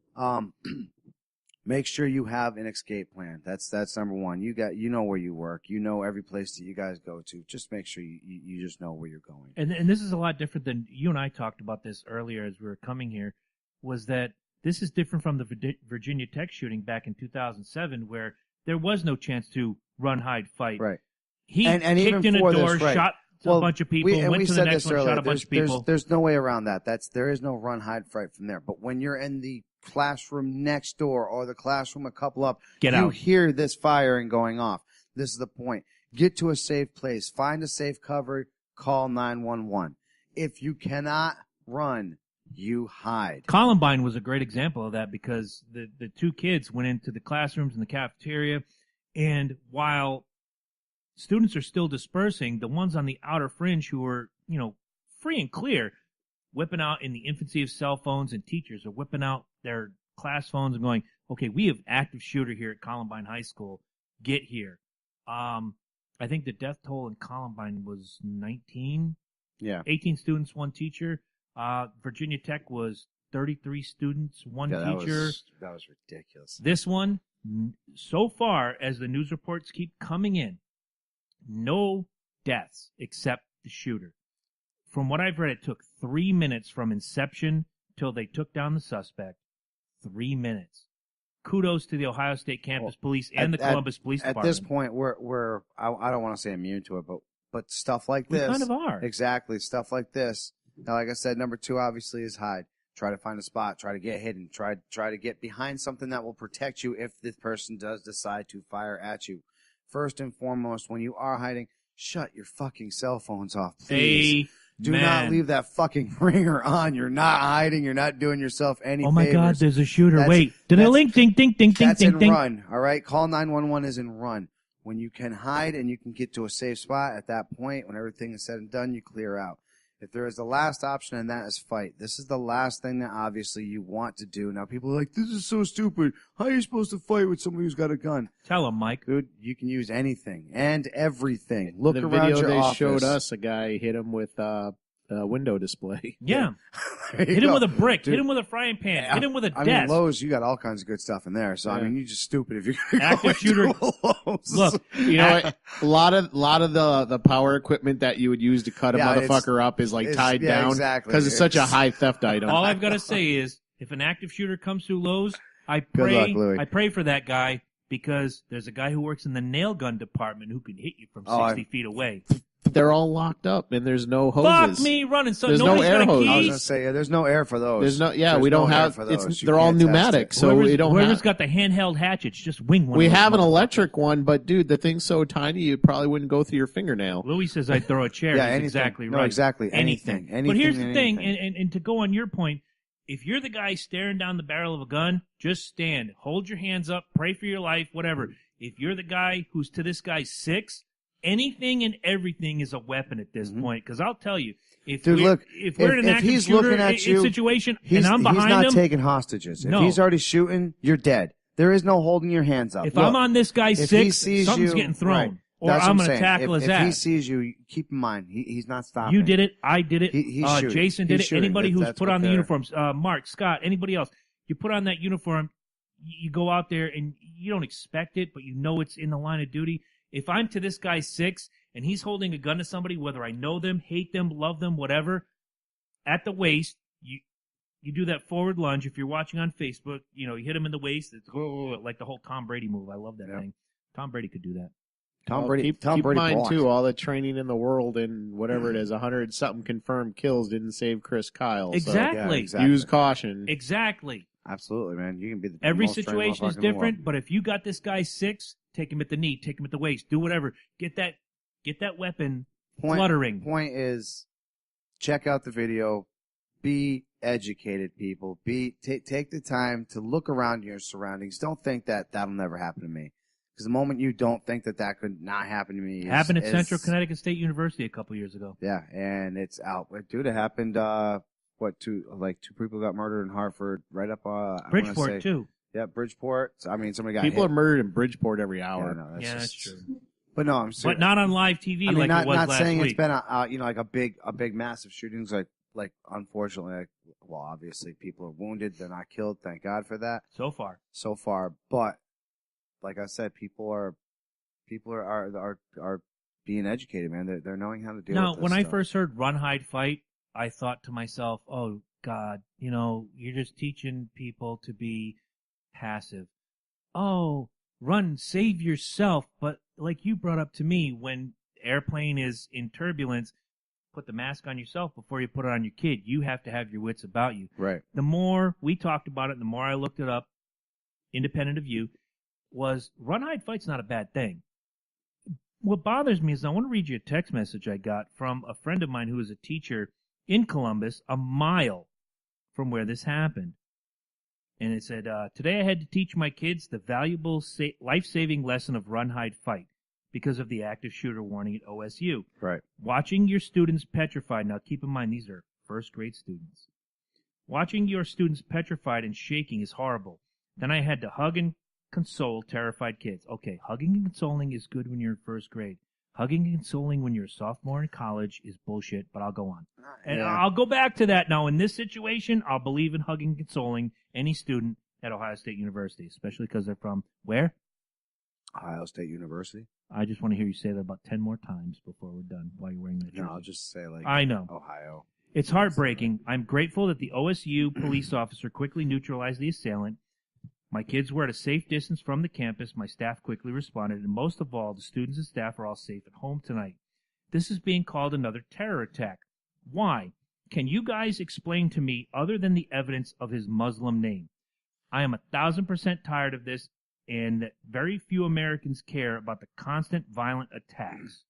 Make sure you have an escape plan. That's number one. You know where you work. You know every place that you guys go to. Just make sure you just know where you're going. And this is a lot different than you and I talked about this earlier as we were coming here, was that this is different from the Virginia Tech shooting back in 2007 where there was no chance to run, hide, fight. Right. He and kicked even in a for door, this, right. shot a bunch of people, went to the next one, shot a bunch of people. There's no way around that. There is no run, hide, fight from there. But when you're in the classroom next door or the classroom a couple up, you hear this firing going off. This is the point. Get to a safe place. Find a safe cover. Call 911. If you cannot run, you hide. Columbine was a great example of that because the two kids went into the classrooms in the cafeteria, and while students are still dispersing, the ones on the outer fringe who are, free and clear, whipping out in the infancy of cell phones, and teachers are whipping out their class phones and going, okay, we have active shooter here at Columbine High School. Get here. I think the death toll in Columbine was 19. Yeah. 18 students, one teacher. Virginia Tech was 33 students, one teacher. That was ridiculous. This one, so far as the news reports keep coming in, no deaths except the shooter. From what I've read, it took 3 minutes from inception till they took down the suspect. 3 minutes. Kudos to the Ohio State Campus Police and the Columbus Police Department. At this point, we're I don't want to say immune to it, but stuff like this. We kind of are. Exactly. Stuff like this. Now, like I said, number two obviously is hide. Try to find a spot. Try to get hidden. Try to get behind something that will protect you if this person does decide to fire at you. First and foremost, when you are hiding, shut your fucking cell phones off, please. Do not leave that fucking ringer on. You're not hiding. You're not doing yourself any favors. Oh my God, there's a shooter. Wait. Ding, ding, ding, ding, ding, that's ding, in ding. run, all right? Call 911 is in run. when you can hide and you can get to a safe spot, at that point, when everything is said and done, you clear out. If there is the last option, and that is fight. This is the last thing that obviously you want to do. Now, people are like, this is so stupid. How are you supposed to fight with somebody who's got a gun? Tell him, Mike. Dude, you can use anything and everything. Look the around video your they office. showed us, a guy hit him with a window display. Yeah. There you Hit him go. with a brick. Dude. Hit him with a frying pan. Hit him with a I desk. mean, Lowe's, you got all kinds of good stuff in there. So, I Yeah. mean, you're just stupid if you're going to Active shooter. Lowe's. Look, You know what? A lot of the power equipment that you would use to cut a Yeah, motherfucker up is like it's- tied yeah, down exactly. because it's such a high theft item. all I've got to say is, if an active shooter comes through Lowe's, I luck, pray, Louis. I pray for that guy because there's a guy who works in the nail gun department who can hit you from 60 feet away. They're all locked up and there's no Fuck hoses. me running. So There's no nobody's air got a hose. key. I was going to say, there's no air for those. There's no, yeah, There's we don't no air have. for those. You They're all can't test pneumatic, it. so Whoever's, we don't whoever's have. got the handheld hatchets, just wing one. We of those have an motherfuckers. electric one, but dude, the thing's so tiny you probably wouldn't go through your fingernail. Louis says I'd throw a chair. Yeah, He's anything. exactly No, right. exactly. Anything. Anything But here's and the thing, anything. and to go on your point, if you're the guy staring down the barrel of a gun, just stand. Hold your hands up. Pray for your life, whatever. If you're the guy who's to this guy's 6, anything and everything is a weapon at this point. Because I'll tell you, if Dude, we're, look, if we're in an if active he's shooter looking at you, situation He's and I'm behind not him, taking hostages. If No. he's already shooting, you're dead. There is no holding your hands up. if Look, I'm on this guy's if he 6, sees something's you, getting thrown. right. Or That's what I'm going to saying. tackle his if ass. he sees you, keep in mind, he's not stopping. You did it. I did it. He's shooting. Jason did He's it. shooting. Anybody who's That's put what on the they're- uniforms, Mark, Scott, anybody else, you put on that uniform, you go out there and you don't expect it, but you know it's in the line of duty. If I'm to this guy's 6 and he's holding a gun to somebody, whether I know them, hate them, love them, whatever, at the waist, you do that forward lunge. If you're watching on Facebook, you hit him in the waist. It's like the whole Tom Brady move. I love that thing. Tom Brady could do that. Tom Well, Brady. Keep Tom in Brady mind blocked. too, all the training in the world and whatever it is, 100 something confirmed kills didn't save Chris Kyle. So Exactly. Yeah, exactly. use caution. Exactly. Absolutely, man. You can be the Every most trained situation is motherfucker in the world. different, but if you got this guy's 6, take him at the knee, take him at the waist, do whatever. Get that weapon fluttering. Point is, check out the video. Be educated, people. Take the time to look around your surroundings. Don't think that that'll never happen to me. Because the moment you don't think that could not happen to me, Happened at is, Central Connecticut State University a couple years ago. Yeah, and it's out. Dude, it happened. Two people got murdered in Hartford, right up. I wanna Bridgeport say, too. Yeah, Bridgeport. So, I mean, somebody got People hit. are murdered in Bridgeport every hour. Yeah, no, Yeah, just- that's true. But no, I'm serious. But not on live TV I mean, like not it was last saying week. it's been like a big massive shootings. Like unfortunately, well, obviously people are wounded. They're not killed. Thank God for that. So far. But like I said, people are being educated, man. They're knowing how to deal Now, with this when I stuff. first heard run, hide, fight, I thought to myself, oh, God, you're just teaching people to be passive. Oh, run, save yourself. But like you brought up to me, when airplane is in turbulence, put the mask on yourself before you put it on your kid. You have to have your wits about you. Right. The more we talked about it, the more I looked it up, independent of you, was run, hide, fight's not a bad thing. What bothers me is I want to read you a text message I got from a friend of mine who is a teacher in Columbus, a mile from where this happened. And it said, today I had to teach my kids the valuable life-saving lesson of run, hide, fight because of the active shooter warning at OSU. Right. Watching your students petrified, now keep in mind these are first grade students. Watching your students petrified and shaking is horrible. Then I had to hug and console terrified kids. Okay, hugging and consoling is good when you're in first grade. Hugging and consoling when you're a sophomore in college is bullshit, but I'll go on. And Yeah. I'll go back to that now. In this situation, I'll believe in hugging and consoling any student at Ohio State University, especially because they're from where? Ohio State University. I just want to hear you say that about 10 more times before we're done while you're wearing that jersey. No, I'll just say like I know. Ohio. It's heartbreaking. I'm grateful that the OSU police officer quickly neutralized the assailant. My kids were at a safe distance from the campus. My staff quickly responded, and most of all, the students and staff are all safe at home tonight. This is being called another terror attack. Why? Can you guys explain to me, other than the evidence of his Muslim name? I am 1,000% tired of this, and that very few Americans care about the constant violent attacks.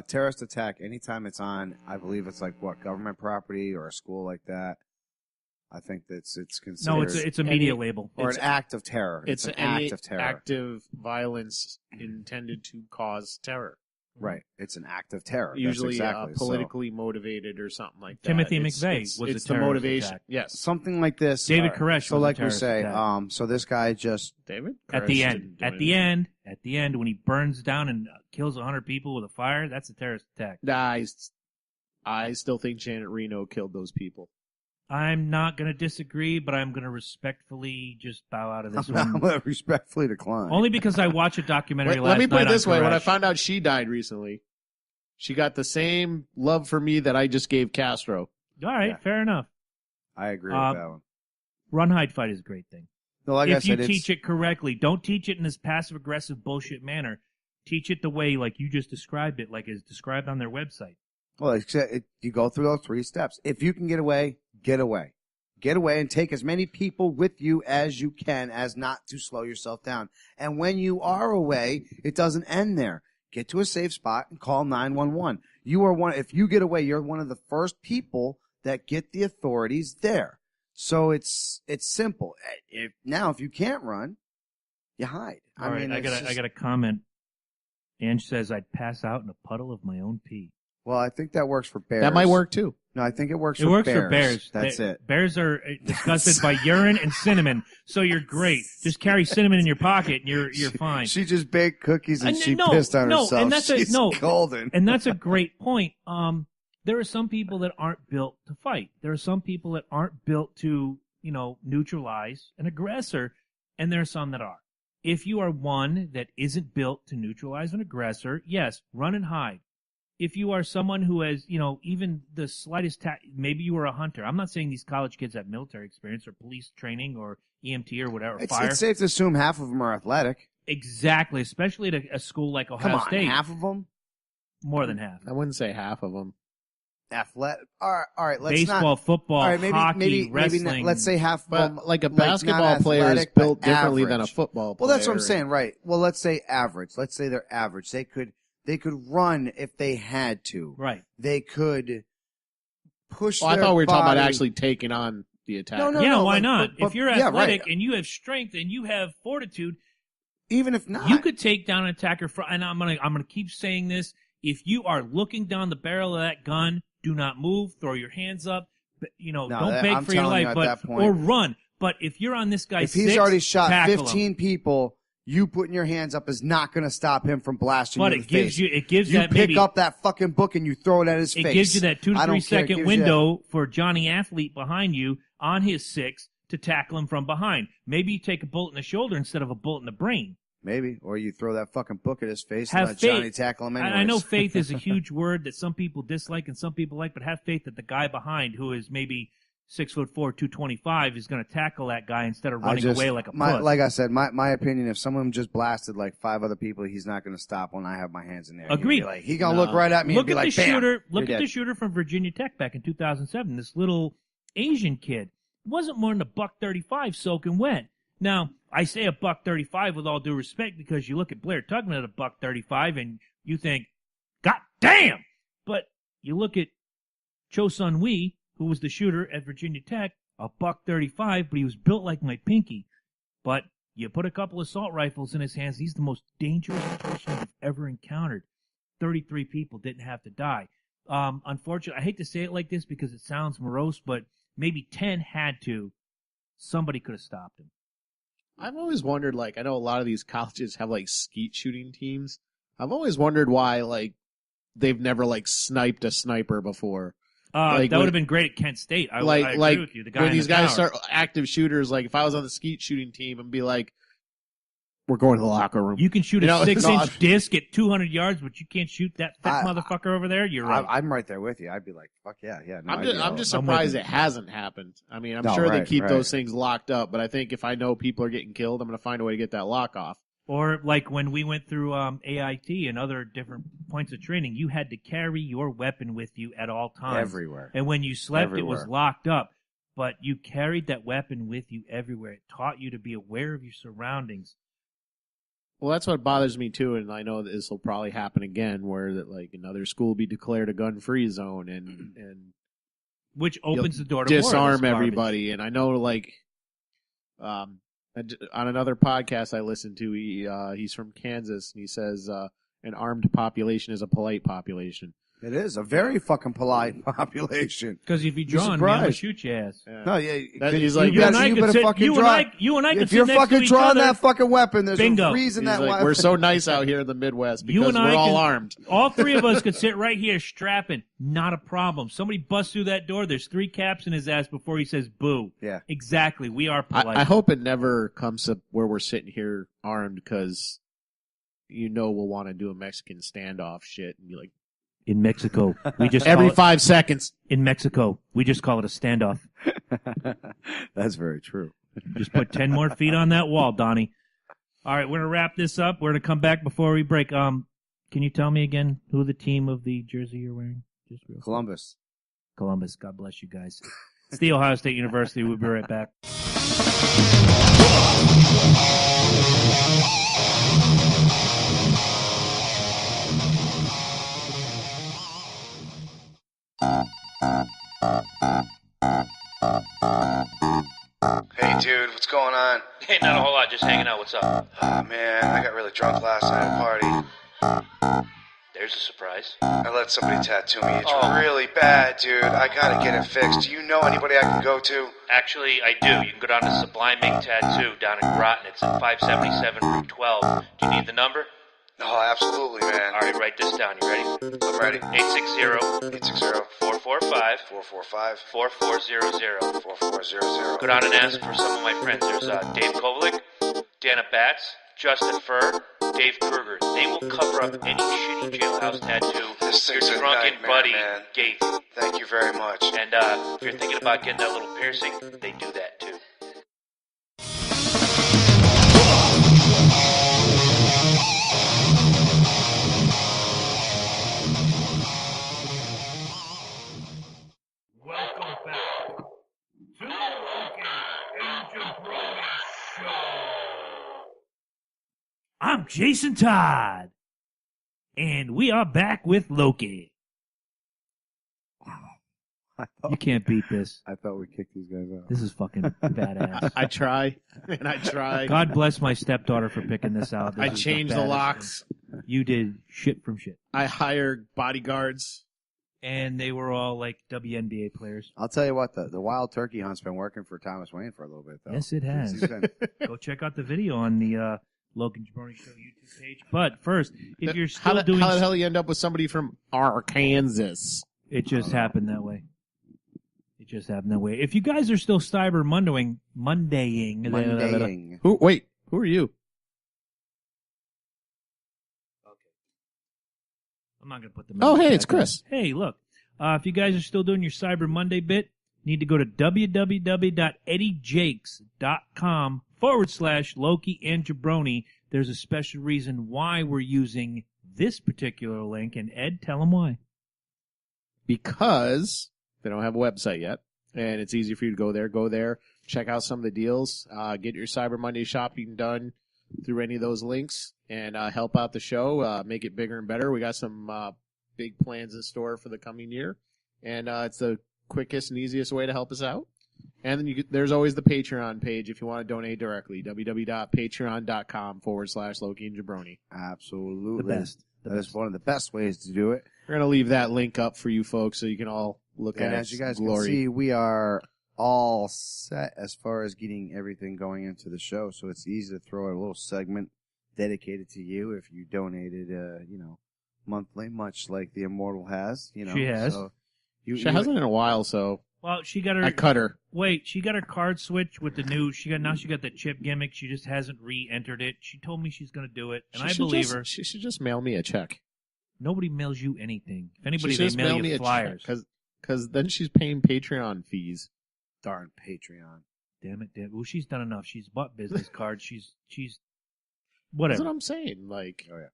Terrorist attack, anytime it's on, I believe it's like government property or a school like that. I think it's considered. No, it's a media label. or it's an act of terror. It's an any act of terror. active violence intended to cause terror. Right. It's an act of terror. Usually That's exactly. politically motivated or something like that. Timothy It's- McVeigh it's, was it's a the terrorist motivation. attack. Yes. Something like this. David Koresh So was a like we terrorist say, attack. so this guy just David? At the Koresh end, didn't do at the anything. end, when he burns down and kills 100 people with a fire, that's a terrorist attack. Nah, I still think Janet Reno killed those people. I'm not going to disagree, but I'm going to respectfully just bow out of this I'm one. gonna respectfully decline. Only because I watched a documentary last Let me put night it this on way. When I Koresh. found out she died recently, she got the same love for me that I just gave Castro. All right, Yeah. fair enough. I agree with that one. Run, hide, fight is a great thing. No, like I If you said, teach it correctly, don't teach it in this passive-aggressive bullshit manner. Teach it the way, like you just described it, like it's described on their website. Well, you go through those 3 steps. If you can get away, get away. Get away and take as many people with you as you can as not to slow yourself down. And when you are away, it doesn't end there. Get to a safe spot and call 911. If you get away, you're one of the first people that get the authorities there. So it's simple. If you can't run, you hide. All right, I got a comment. Ange says I'd pass out in a puddle of my own pee. Well, I think that works for bears. That might work too. No, I think it works It for works bears. for bears. That's it. Bears are disgusted by urine and cinnamon, so you're great. Just carry cinnamon in your pocket, and you're fine. She just baked cookies and she no, pissed on no, herself. and that's She's golden. And that's a great point. There are some people that aren't built to fight. There are some people that aren't built to, neutralize an aggressor, and there are some that are. If you are one that isn't built to neutralize an aggressor, yes, run and hide. If you are someone who has, even the slightest maybe you were a hunter. I'm not saying these college kids have military experience or police training or EMT or whatever. Fire. It's safe to assume half of them are athletic. Exactly, especially at a school like Ohio Come on, State. half of them? More than half. I wouldn't say half of them. Athletic. All right. Let's Baseball, not, football, all right, hockey, maybe wrestling. let's say half of them. But like a not basketball player is athletic, built but differently average. than a football player. Well, that's what I'm saying, right? Well, let's say average. Let's say they're average. They could run if they had to. Right. They could push. Well, I their thought we were talking about body. actually taking on the attack. No, Yeah, why like, not? but- If you're yeah, athletic right. and you have strength and you have fortitude, Even if not, you could take down an attacker. And I'm gonna keep saying this. If you are looking down the barrel of that gun, do not move. Throw your hands up. Don't beg I'm for your telling you life, at that point. or run. But if you're on this guy's if he's six, already shot tackle 15 him. people, you putting your hands up is not going to stop him from blasting But you in it the gives face. you pick maybe up that fucking book and you throw it at his face. it gives you that 2 to I 3 don't care. It second gives you window for Johnny Athlete behind you on his six to tackle him from behind. Maybe you take a bullet in the shoulder instead of a bullet in the brain. Maybe, or you throw that fucking book at his face Have and let faith. Johnny tackle him anyways. I know faith is a huge word that some people dislike and some people like, but have faith that the guy behind, who is maybe 6'4", 225, is going to tackle that guy instead of running away like a puss. Like I said, my opinion, if someone just blasted like 5 other people, he's not going to stop when I have my hands in there. Agreed. He's going to look right at me Look and be at like, the bam, shooter. Look you're at the dead. shooter from Virginia Tech back in 2007. This little Asian kid. It wasn't more than a $135 soaking wet. Now, I say a $135 with all due respect because you look at Blair Tugman at a $135 and you think, God damn! But you look at Cho Sun Wee, who was the shooter at Virginia Tech, a $135, but he was built like my pinky. But you put a couple assault rifles in his hands, he's the most dangerous person I've ever encountered. 33 people didn't have to die. Unfortunately, I hate to say it like this because it sounds morose, but maybe 10 had to. Somebody could have stopped him. I've always wondered, I know a lot of these colleges have, skeet shooting teams. I've always wondered why, they've never, sniped a sniper before. That would have been great at Kent State. I agree with you. The guy when in these the guys tower. start active shooters, if I was on the skeet shooting team and be like, we're going to the locker room. You can shoot a You know, 6-inch disc at 200 yards, but you can't shoot that fat motherfucker over there. You're right. I'm right there with you. I'd be like, fuck yeah. No, I'm just surprised it hasn't happened. I mean, I'm No, sure right, they keep right. those things locked up, but I think if I know people are getting killed, I'm going to find a way to get that lock off. Or like when we went through AIT and other different points of training, you had to carry your weapon with you at all times. Everywhere. And when you slept, it was Everywhere. locked up. But you carried that weapon with you everywhere. It taught you to be aware of your surroundings. Well, that's what bothers me too, and I know that this will probably happen again, where that another school will be declared a gun-free zone, and which opens the door to disarm more of this everybody. And I know, like, on another podcast I listened to, he's from Kansas, and he says an armed population is a polite population. It is a very fucking polite population. Because if you draw on me, I'm going to shoot your ass. Yeah. No, yeah. He's like, you better fucking draw. You and I could if sit you're next fucking to each drawing other, that fucking weapon, there's bingo. a reason he's that like, weapon. we're so nice out here in the Midwest because we're all armed. All three of us could sit right here strapping. Not a problem. Somebody busts through that door, there's 3 caps in his ass before he says boo. Yeah. Exactly. We are polite. I hope it never comes to where we're sitting here armed because we'll want to do a Mexican standoff shit and be like, in Mexico, we just every call it, 5 seconds. In Mexico, we just call it a standoff. That's very true. Just put 10 more feet on that wall, Donnie. All right, we're going to wrap this up. We're going to come back before we break. Can you tell me again who the team of the jersey you're wearing? Just real Columbus. Columbus. God bless you guys. It's the Ohio State University. We'll be right back. Hey, dude, what's going on? Hey, not a whole lot. Just hanging out. What's up? Oh, man, I got really drunk last night at a party. There's a surprise. I let somebody tattoo me. It's really bad, dude. I gotta get it fixed. Do you know anybody I can go to? Actually, I do. You can go down to Sublime Ink Tattoo down in Groton. It's at 577 Route 12. Do you need the number? Oh, absolutely, man. All right, write this down. You ready? I'm ready. 860-445-4400. 4400. Go down and ask for some of my friends. There's Dave Kovalik, Dana Batts, Justin Furr, Dave Kruger. They will cover up any shitty jailhouse tattoo This your thing's a drunken nightmare, buddy man. gave you. Thank you very much. And if you're thinking about getting that little piercing, they do that too. Welcome back to the Loki and Jabroni Show. I'm Jason Todd, and we are back with Loki. You can't beat this. I thought we kicked these guys out. This is fucking badass. I try, and I try. God bless my stepdaughter for picking this out. I changed the locks. You did shit from shit. I hired bodyguards. And they were all like WNBA players. I'll tell you what, the wild turkey hunt's been working for Thomas Wayne for a little bit, though. Yes, it has. He's been- Go check out the video on the Logan Jabroni Show YouTube page. But first, if you're still doing... How the hell you end up with somebody from Arkansas? It just happened that way. It just happened that way. If you guys are still Cyber Mondaying... Mondaying. Who are you? I'm not going to put them. Oh, hey, it's Chris. Hey, look. If you guys are still doing your Cyber Monday bit, you need to go to www.eddiejakes.com/Loki and Jabroni. There's a special reason why we're using this particular link. And Ed, tell them why. Because they don't have a website yet, and it's easy for you to go there. Go there, check out some of the deals, get your Cyber Monday shopping done through any of those links, and help out the show, make it bigger and better. We got some big plans in store for the coming year, and it's the quickest and easiest way to help us out. And then there's always the Patreon page if you want to donate directly, www.patreon.com/Loki and Jabroni. Absolutely. The best. That is one of the best ways to do it. We're going to leave that link up for you folks so you can all look at And it. as you guys glory. can see, we are all set as far as getting everything going into the show. So it's easy to throw a little segment dedicated to you if you donated, monthly, much like the Immortal has. She has. So She hasn't in a while, so Well, she got her. I cut her. Wait, she got her card switch with the new. She got the chip gimmick. She just hasn't re-entered it. She told me she's going to do it, and I believe her. She should just mail me a check. Nobody mails you anything. If anybody, She they just mail me you a flyers. Because then she's paying Patreon fees. Darn Patreon. Damn it. Well, she's done enough. She's bought business cards. She's whatever. That's what I'm saying. Like, Oh, yeah.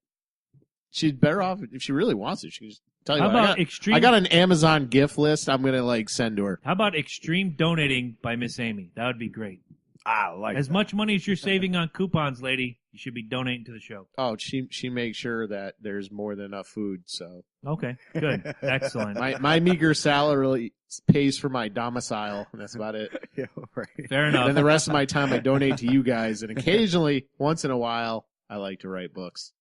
she's better off if she really wants it. She can just tell you. How what, about extreme? I got an Amazon gift list. I'm gonna send to her. How about extreme donating by Miss Amy? That would be great. I like As that. much money as you're saving on coupons, lady, you should be donating to the show. Oh, she makes sure that there's more than enough food. So Okay, good. Excellent. my meager salary pays for my domicile, and that's about it. Yeah, right. Fair And then enough. the rest of my time I donate to you guys, and occasionally, once in a while, I like to write books,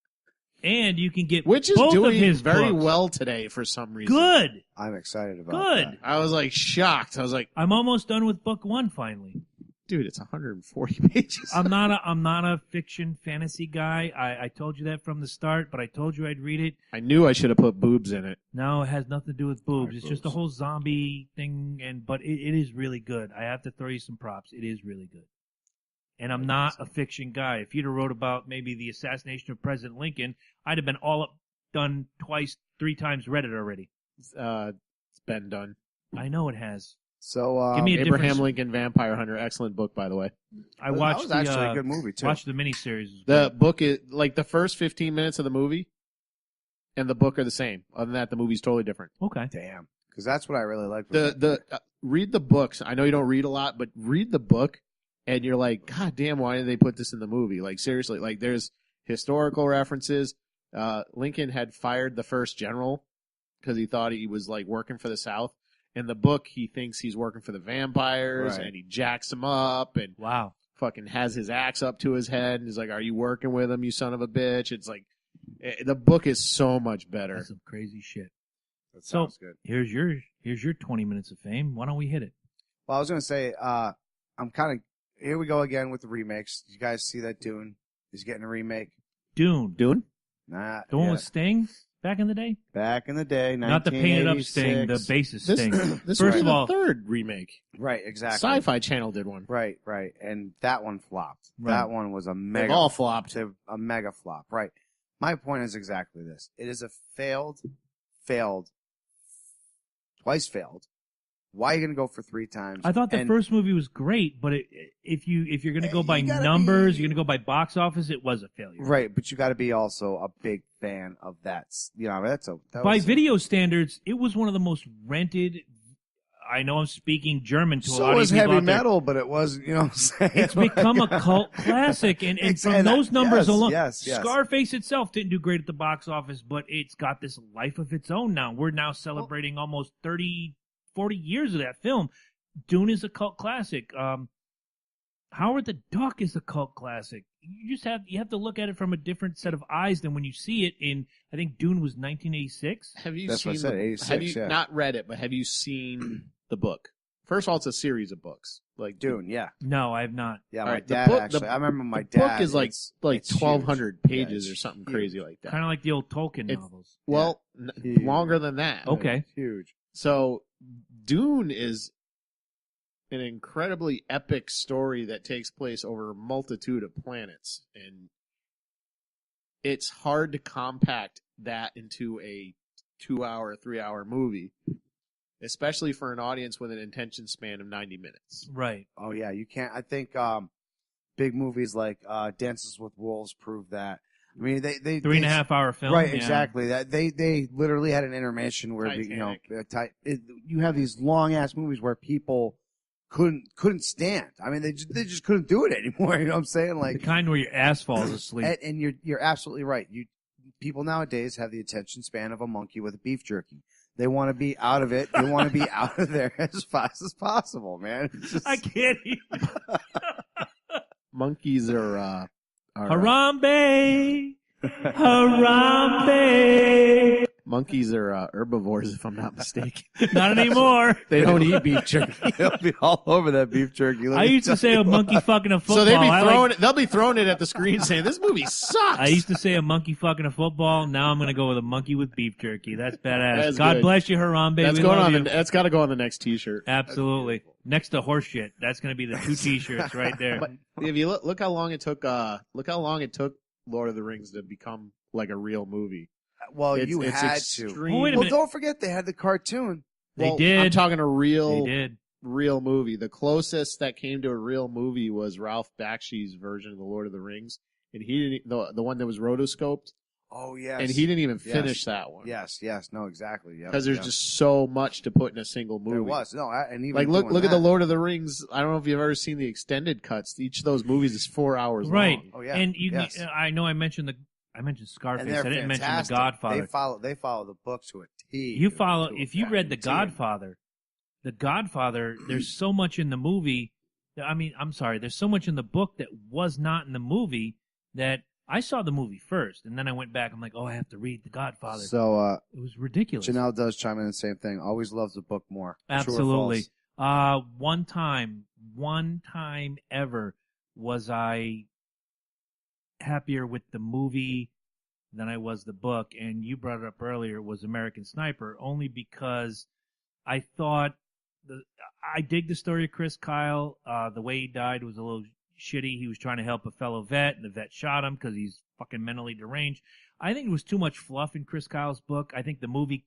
And you can get which is both of doing his very books. well today for some reason. Good. I'm excited about Good. that. I was like shocked. I was like, I'm almost done with book 1 finally. dude, it's 140 pages. I'm not a fiction fantasy guy. I told you that from the start, but I told you I'd read it. I knew I should have put boobs in it. No, it has nothing to do with boobs. Right, It's just a boobs. whole zombie thing, but it is really good. I have to throw you some props. It is really good. And I'm not a fiction guy. If you'd have wrote about maybe the assassination of President Lincoln, I'd have been all up, done twice, 3 times, read it already. It's been done. I know it has. So, Give me a Abraham different- Lincoln Vampire Hunter, excellent book, by the way. I that watched was actually the a good movie too. watched the miniseries. The book is like the first 15 minutes of the movie and the book are the same. Other than that, the movie's totally different. Okay. Damn, because that's what I really like. Read the books. I know you don't read a lot, but read the book, and you're like, God damn, why did they put this in the movie? Like seriously, like there's historical references. Lincoln had fired the first general because he thought he was like working for the South. In the book, he thinks he's working for the vampires, Right. and he jacks him up and Wow. fucking has his axe up to his head, and he's like, "Are you working with him, you son of a bitch?" It's like the book is so much better. That's some crazy shit. That So sounds good. here's your 20 minutes of fame. Why don't we hit it? Well, I was gonna say, I'm kind of here. We go again with the remakes. Did you guys see that Dune is getting a remake? Dune. Dune? Nah, The one yeah. with Sting back in the day? Back in the day, Not the painted up Sting, the 1986. bassist Sting. This First was of the all, third remake. Right, exactly. Sci-Fi Channel did one. Right, and that one flopped. Right. That one was a They've mega all flopped. a mega flop. Right. My point is exactly this. It is a failed, twice failed. Why are you going to go for 3 times? I thought the And- first movie was great, but if you're going to go You by gotta numbers, be- you're going to go by box office, it was a failure. Right, but you got to be also a big fan of that. You know, that By was video standards, it was one of the most rented. I know I'm speaking German to a lot So of was people heavy out there. metal, but it was, you know what I'm saying? It's become a cult classic, and from those numbers alone, yes. Scarface itself didn't do great at the box office, but it's got this life of its own now. We're now celebrating almost 30, 40 years of that film. Dune is a cult classic. Howard the Duck is a cult classic. You have to look at it from a different set of eyes than when you see it in. I think Dune was 1986. Have you That's seen what I said, 86, have you yeah. not read it, but have you seen the book? First of all, it's a series of books. Like Dune, yeah. No, I have not. Yeah, All my right, the dad book- actually. the- I remember my the dad. book is like it's 1,200 huge. pages Yeah, or it's something huge. crazy like that. Kind of like the old Tolkien It's- novels. Well, Huge. longer than that. Okay. Huge. So Dune is an incredibly epic story that takes place over a multitude of planets, and it's hard to compact that into a 2-hour, 3-hour movie, especially for an audience with an attention span of 90 minutes. Right. Oh yeah, you can't. I think big movies like Dances with Wolves prove that. I mean, they 3.5 hour film. Right, yeah. exactly. That they literally had an intermission where you have these long ass movies where people couldn't stand. I mean, they just couldn't do it anymore. You know what I'm saying? The Like, kind where your ass falls asleep. and you're absolutely right. People nowadays have the attention span of a monkey with a beef jerky. They want to be out of it. They want to be out of there as fast as possible, man. It's just- I can't even. Monkeys are Harambe! Harambe! monkeys are herbivores, if I'm not mistaken. Not anymore. They don't eat beef jerky. They'll be all over that beef jerky. Let I me used to tell say you a monkey what. fucking a football. So they'll be throwing it at the screen saying, "This movie sucks." I used to say a monkey fucking a football. Now I'm going to go with a monkey with beef jerky. That's badass. That's God good. bless you, Harambe. That's We going love on. you. That's got to go on the next T-shirt. Absolutely. Next to horse shit. That's going to be the 2 T-shirts right there. But if you look how long it took, Lord of the Rings to become like a real movie. Well, It's- you it's had extreme. to. Oh, wait a Well, minute. don't forget they had the cartoon. They Well, did. I'm talking a They did. real movie. The closest that came to a real movie was Ralph Bakshi's version of the Lord of the Rings, and he didn't, the one that was rotoscoped. Oh, yes. And he didn't even finish that one. Yes, no, exactly. Because there's just so much to put in a single movie. There was. No, and even like, look at the Lord of the Rings. I don't know if you've ever seen the extended cuts. Each of those movies is 4 hours long. Oh, yeah. And I know I mentioned Scarface. I didn't mention The Godfather. They follow the book to a T. If you read The Godfather, there's so much in the movie. There's so much in the book that was not in the movie that I saw the movie first, and then I went back. I'm like, I have to read The Godfather. So it was ridiculous. Janelle does chime in the same thing. Always loves the book more. Absolutely. One time ever was I happier with the movie than I was the book, and you brought it up earlier, was American Sniper, only because I thought I dig the story of Chris Kyle. The way he died was a little shitty. He was trying to help a fellow vet, and the vet shot him because he's fucking mentally deranged. I think it was too much fluff in Chris Kyle's book. I think the movie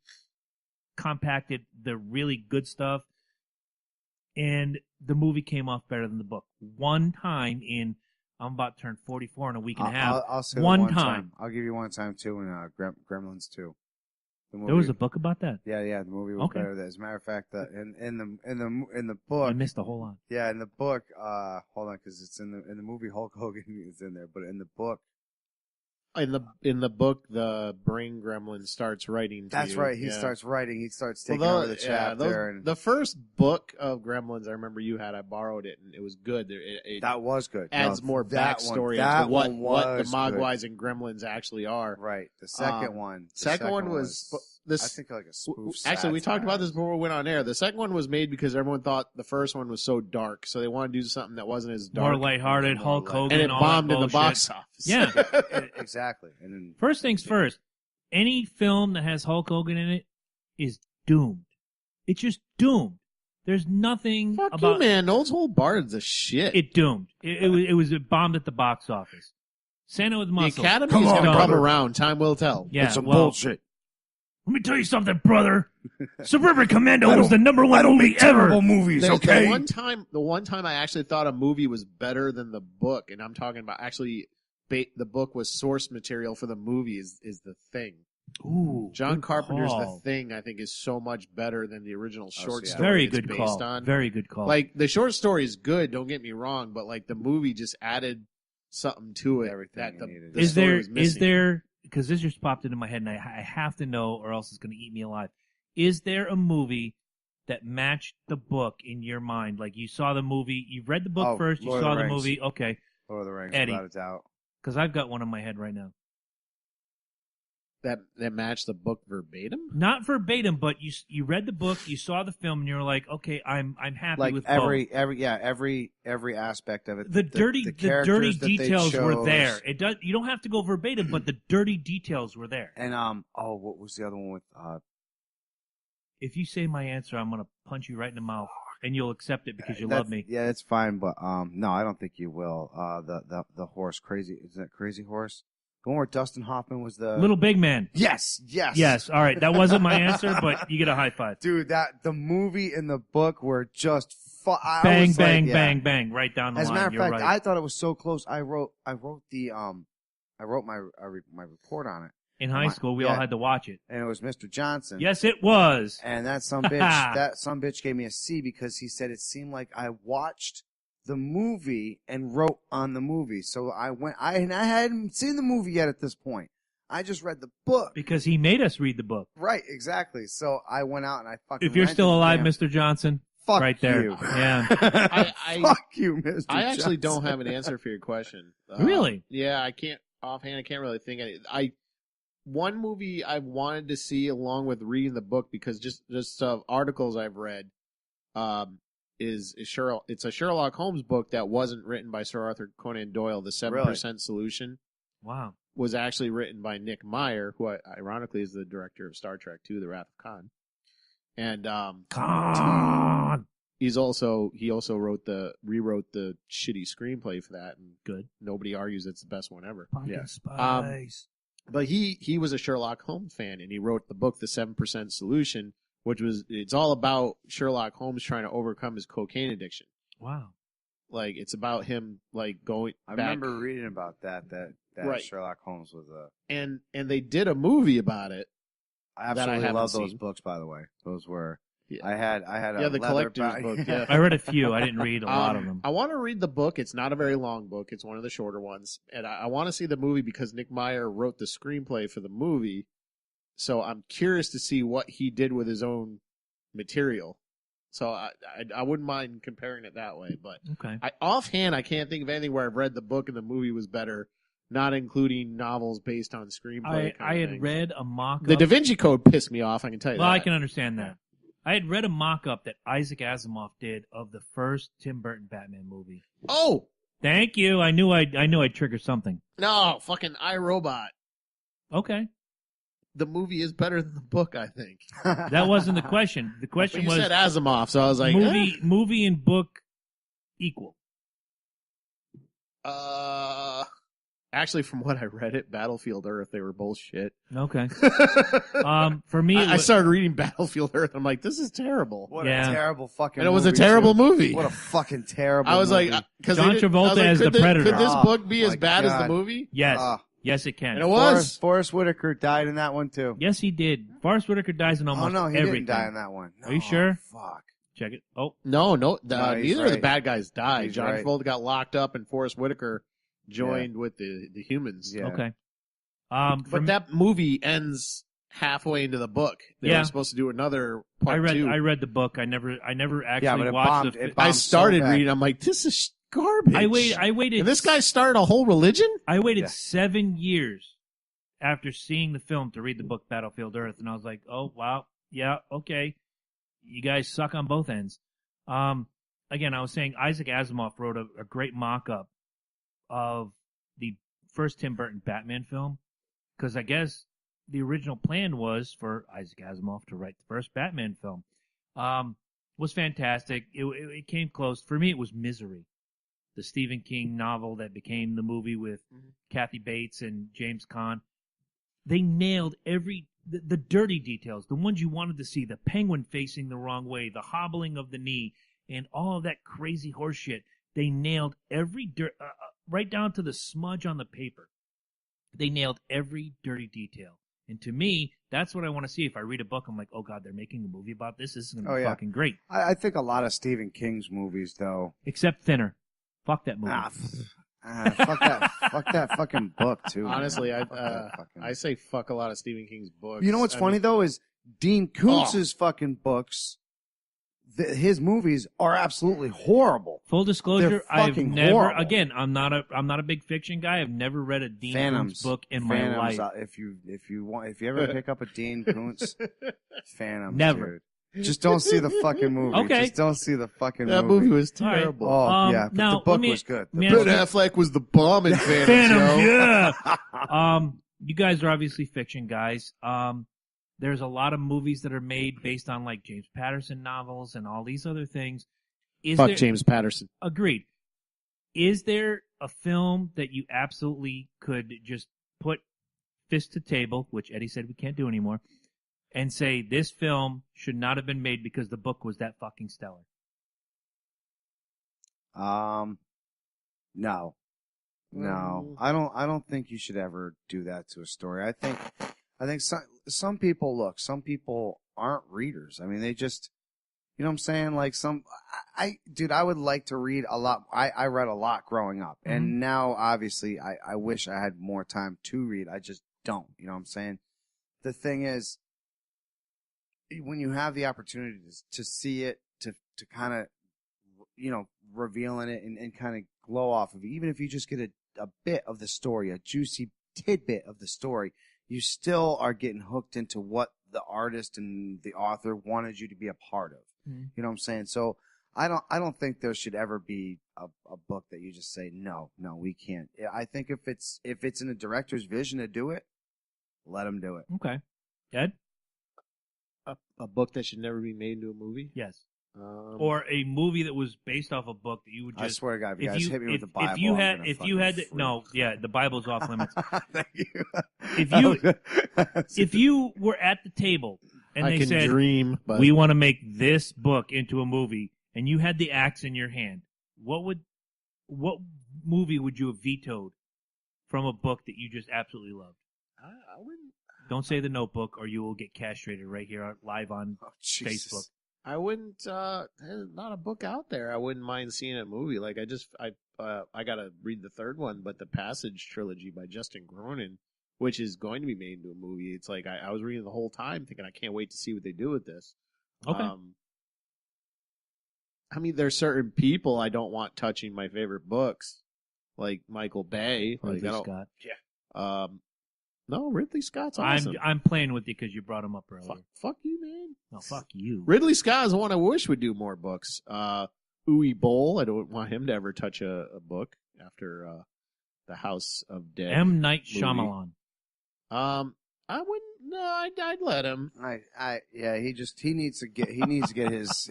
compacted the really good stuff, and the movie came off better than the book. One time I'm about to turn 44 in a week and a half. I'll say one time. I'll give you one time too in Gremlins 2. There was a book about that. Yeah, the movie was better. As a matter of fact, in the book, I missed a whole lot. Yeah, in the book, hold on, because it's in the movie Hulk Hogan is in there, but in the book, the brain gremlin starts writing. That's right. He starts writing. He starts taking over the chapter. The first book of Gremlins, I remember you had. I borrowed it, and it was good. That was good. Adds more backstory into what the Mogwais and Gremlins actually are. Right. The second one. Second one was this. I think like a spoof. Actually, we talked about this before we went on air. The second one was made because everyone thought the first one was so dark, so they wanted to do something that wasn't as dark, more lighthearted. Hulk Hogan, and it bombed in the box office. Yeah, exactly. And then, first things first. Any film that has Hulk Hogan in it is doomed. It's just doomed. There's nothing Fuck about you, man. Those whole bard's a shit. It doomed. It was bombed at the box office. Santa with muscles. The Academy is going to come around. Time will tell. Yeah, it's some bullshit. Let me tell you something, brother. Suburban Commando was the number one movie ever. Movies, okay? The one time I actually thought a movie was better than the book, and I'm talking about actually the book was source material for the movie is The Thing. Ooh, John Carpenter's The Thing, I think, is so much better than the original short story. Very it's good based call. On. Very good call. Like the short story is good. Don't get me wrong, but like the movie just added something to it. Everything the is story was missing. Is there? Because this just popped into my head, and I have to know, or else it's going to eat me alive. Is there a movie that matched the book in your mind? Like you saw the movie, you read the book first, you saw the movie. Okay, Lord of the Rings, Eddie, without a doubt. Because I've got one in my head right now. That matched the book verbatim? Not verbatim, but you read the book, you saw the film, and you're like, okay, I'm happy like with every aspect of it. The dirty details were there. You don't have to go verbatim, but the dirty details were there. And what was the other one with? If you say my answer, I'm gonna punch you right in the mouth, and you'll accept it because you love me. Yeah, it's fine, but no, I don't think you will. The horse, crazy, is that Crazy Horse? The one where Dustin Hoffman was the Little Big Man. Yes. All right, that wasn't my answer, but you get a high five, dude. The movie and the book were just bang, right down the line. As a matter of fact, right. I thought it was so close. I wrote my report on it. In high school, we all had to watch it. And it was Mr. Johnson. Yes, it was. And that some bitch gave me a C because he said it seemed like I watched the movie and wrote on the movie. So I hadn't seen the movie yet at this point. I just read the book. Because he made us read the book. Right, exactly. So I went out and I fucking If you're still alive, Mr. Johnson, fuck right there. You. Yeah. Fuck you, Mr. I actually Johnson. don't have an answer for your question. Really? Yeah, I can't really think of it. One movie I wanted to see along with reading the book because just articles I've read, is it's a Sherlock Holmes book that wasn't written by Sir Arthur Conan Doyle. The 7% Solution. Wow. Was actually written by Nick Meyer, who ironically is the director of Star Trek II: The Wrath of Khan. And Khan. He also rewrote the shitty screenplay for that, and good. Nobody argues it's the best one ever. Pumpkin spice. But he was a Sherlock Holmes fan, and he wrote the book The 7% Solution, it's all about Sherlock Holmes trying to overcome his cocaine addiction. Wow. Like, it's about him, like, going I back. remember reading about that that Right. Sherlock Holmes was a. And they did a movie about it. I absolutely haven't love those seen. books, by the way. Those were. Yeah. I had a the leather collector's book, yeah. I read a few. I didn't read a lot of them. I want to read the book. It's not a very long book. It's one of the shorter ones. And I want to see the movie because Nick Meyer wrote the screenplay for the movie. So I'm curious to see what he did with his own material. So I wouldn't mind comparing it that way. But Okay. offhand, I can't think of anything where I've read the book and the movie was better, not including novels based on screenplay. I had read a mock-up. The Da Vinci Code pissed me off, I can tell you Well, that. I can understand that. I had read a mock-up that Isaac Asimov did of the first Tim Burton Batman movie. Oh! Thank you. I knew I'd trigger something. No, fucking iRobot. Okay. The movie is better than the book, I think. That wasn't the question. The question But you was said Asimov, so I was like, movie and book equal. Actually, from what I read it, Battlefield Earth, they were both shit. Okay. For me, I started reading Battlefield Earth. I'm like, this is terrible. What Yeah. a terrible fucking And it movie. was a terrible too. movie. What a fucking terrible I was movie. like, because John Travolta as the Predator. Could this Oh, book be as my bad as God. the movie? yes, Ah. yes, it can. And it was. Forrest Whitaker died in that one, too. Yes, he did. Forrest Whitaker dies in Oh, almost no, he everything. didn't die in that one. No, Are you sure? Fuck. Check it. Oh, No, No, he's neither of the right. bad guys died. He's John right. Travolta got locked up, and Forrest Whitaker joined with the humans. Yeah. okay. But that movie ends halfway into the book. They Yeah. were supposed to do another part two. I read the book. I never actually Yeah, but it watched bombed. the. It I bombed started so bad. reading. I'm like, this is garbage. I waited. And this guy started a whole religion? I waited Yeah. 7 years after seeing the film to read the book Battlefield Earth, and I was like, "Oh wow, yeah, okay, you guys suck on both ends." Again, I was saying Isaac Asimov wrote a great mock-up of the first Tim Burton Batman film, because I guess the original plan was for Isaac Asimov to write the first Batman film. Was fantastic. It came close. For me, it was Misery, the Stephen King novel that became the movie with Kathy Bates and James Caan. They nailed the dirty details, the ones you wanted to see, the penguin facing the wrong way, the hobbling of the knee, and all of that crazy horse shit. They nailed every right down to the smudge on the paper. They nailed every dirty detail. And to me, that's what I want to see. If I read a book, I'm like, oh God, they're making a movie about this. This is going to be fucking great. I think a lot of Stephen King's movies, though. Except Thinner. Fuck that movie. Fuck that fucking book, too. Honestly, man. Fuck that fucking- I say fuck a lot of Stephen King's books. You know what's funny, though, is Dean Koontz's fucking books, his movies are absolutely horrible. Full disclosure, They're I've fucking never. horrible. Again, I'm not a big fiction guy. I've never read a Dean Koontz book in my life. If you ever pick up a Dean Koontz, Phantoms. Never. Dude. Just don't see the fucking movie. Okay. Just don't see the fucking That movie was terrible. Oh yeah, but now, the book let me- was good. let me Ben ask Affleck was the bomb in Phantoms, yo. yeah. You guys are obviously fiction guys. There's a lot of movies that are made based on like James Patterson novels and all these other things. Fuck James Patterson. Agreed. Is there a film that you absolutely could just put fist to table, which Eddie said we can't do anymore, and say this film should not have been made because the book was that fucking stellar? No. I don't think you should ever do that to a story. I think some people aren't readers. I mean, they just, you know what I'm saying? Like I would like to read a lot. I read a lot growing up, and now obviously I wish I had more time to read. I just don't. You know what I'm saying? The thing is, when you have the opportunity to see it, to kind of, you know, reveal in it and kind of glow off of it, even if you just get a bit of the story, a juicy tidbit of the story, you still are getting hooked into what the artist and the author wanted you to be a part of. You know what I'm saying? So I don't think there should ever be a book that you just say, no, we can't. I think if it's in a director's vision to do it, let him do it. Okay. Ed? A book that should never be made into a movie? Yes. Or a movie that was based off a book that you would just. I swear to God, if you guys hit me with the Bible, no, yeah, the Bible's off limits. Thank you. If you were at the table and I they can said, dream, but we want to make this book into a movie, and you had the axe in your hand, what movie would you have vetoed from a book that you just absolutely loved? I wouldn't. Don't say The Notebook, or you will get castrated right here live on Facebook. I wouldn't. There's not a book out there. I wouldn't mind seeing a movie. Like I gotta read the third one, but the Passage trilogy by Justin Cronin, which is going to be made into a movie. It's like I was reading the whole time, thinking I can't wait to see what they do with this. Okay. I mean, there's certain people I don't want touching my favorite books, like Michael Bay. Ridley Scott. Yeah. No, Ridley Scott's awesome. I'm playing with you because you brought him up earlier. Fuck you, man. No, fuck you. Ridley Scott is the one I wish would do more books. Uwe Boll, I don't want him to ever touch a book after the House of Dead. M. Night movie. Shyamalan. I wouldn't. No, I'd let him. He needs to get his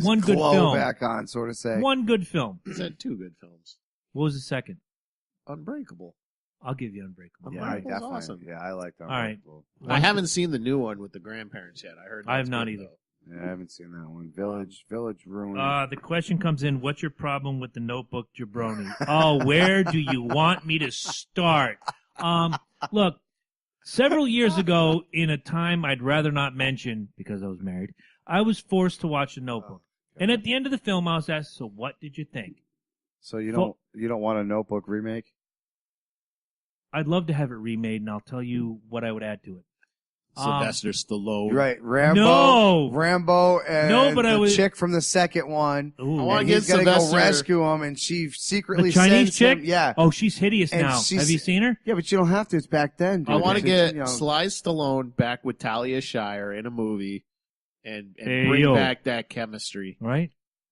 one good glow film. back on, sort of say. One good film. He's had two good films. What was the second? Unbreakable. I'll give you Unbreakable. Yeah, Unbreakable's definitely. awesome. Yeah, I like that. All right. I haven't seen the new one with the grandparents yet. I heard. I have that's not good, either. though. Yeah, I haven't seen that one. Village Ruin. The question comes in, what's your problem with The Notebook, Jabroni? Oh, where do you want me to start? Look, several years ago, in a time I'd rather not mention because I was married, I was forced to watch The Notebook. And at the end of the film, I was asked, so what did you think? So you don't want a Notebook remake? I'd love to have it remade, and I'll tell you what I would add to it. Sylvester Stallone. Right, Rambo. No. Rambo and No, but the chick from the second one. Ooh. I wanna And get he's gonna go Sylvester- rescue him, and she secretly The Chinese sends chick? him. Yeah. Oh, she's hideous And now. she's- Have you seen her? Yeah, but you don't have to. It's back then, dude. I want to It's, get Sly Stallone back with Talia Shire in a movie, and Hey, bring yo. back that chemistry. Right?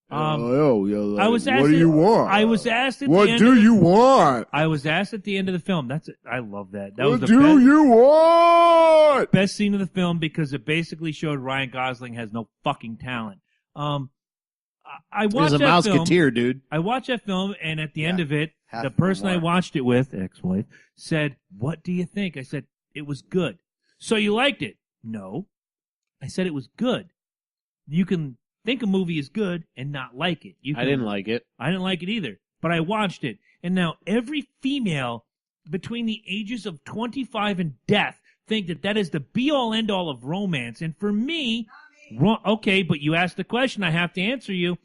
I was asked what do you want? I was asked at What the end do of the, you want? I was asked at the end of the film. That's it. I love that. That was What the do you want? best scene of the film because it basically showed Ryan Gosling has no fucking talent. I watched He's a that film. Mouseketeer, dude. I watched that film, and at the end Yeah. of it, Half the of them person I were. watched it with, ex-wife, said, "What do you think?" I said, "It was good." So you liked it? No. I said it was good. You can think a movie is good and not like it. I didn't like it. I didn't like it either, but I watched it. And now every female between the ages of 25 and death think that is the be-all, end-all of romance. And for me, okay, but you asked the question. I have to answer you.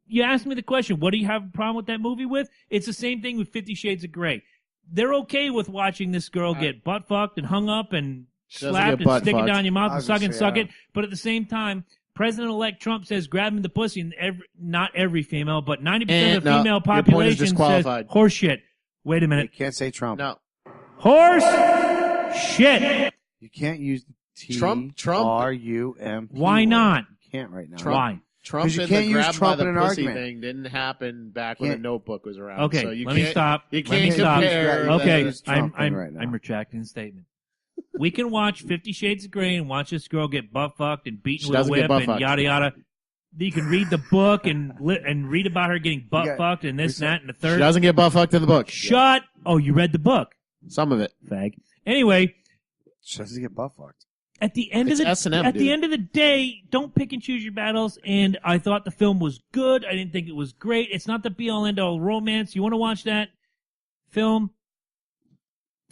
You asked me the question, what do you have a problem with that movie with? It's the same thing with 50 Shades of Grey. They're okay with watching this girl get butt-fucked and hung up and She doesn't slapped get and stick it butt-fucked. down your mouth I and was suck gonna and say, suck yeah. it. But at the same time, President-elect Trump says grab him the pussy, and not every female, but 90% of the no, female your point is population says disqualified. horse shit. Wait a You minute. can't say Trump. No, Horse shit. You can't use the T Trump- R-U-M. Why not? You can't right now. Why? Trump 'Cause you said can't the use grab Trump by in the an pussy argument. thing didn't happen back when the Can't- Notebook was around. Okay, so you let me can't- stop. You Let can't me stop. compare. Okay, use Trump thing right now. I'm retracting the statement. We can watch 50 Shades of Grey and watch this girl get butt fucked and beaten She with a doesn't get whip butt and fucked. yada yada. You can read the book and read about her getting butt got- fucked and this and that and the She third. doesn't get butt fucked in the book. Shut. Oh, you read the book, Some of it. fag. Anyway, She doesn't get butt fucked. at the end It's of the S&M, at the dude. end of the day, don't pick and choose your battles. And I thought the film was good. I didn't think it was great. It's not the be all end all romance. You want to watch that film?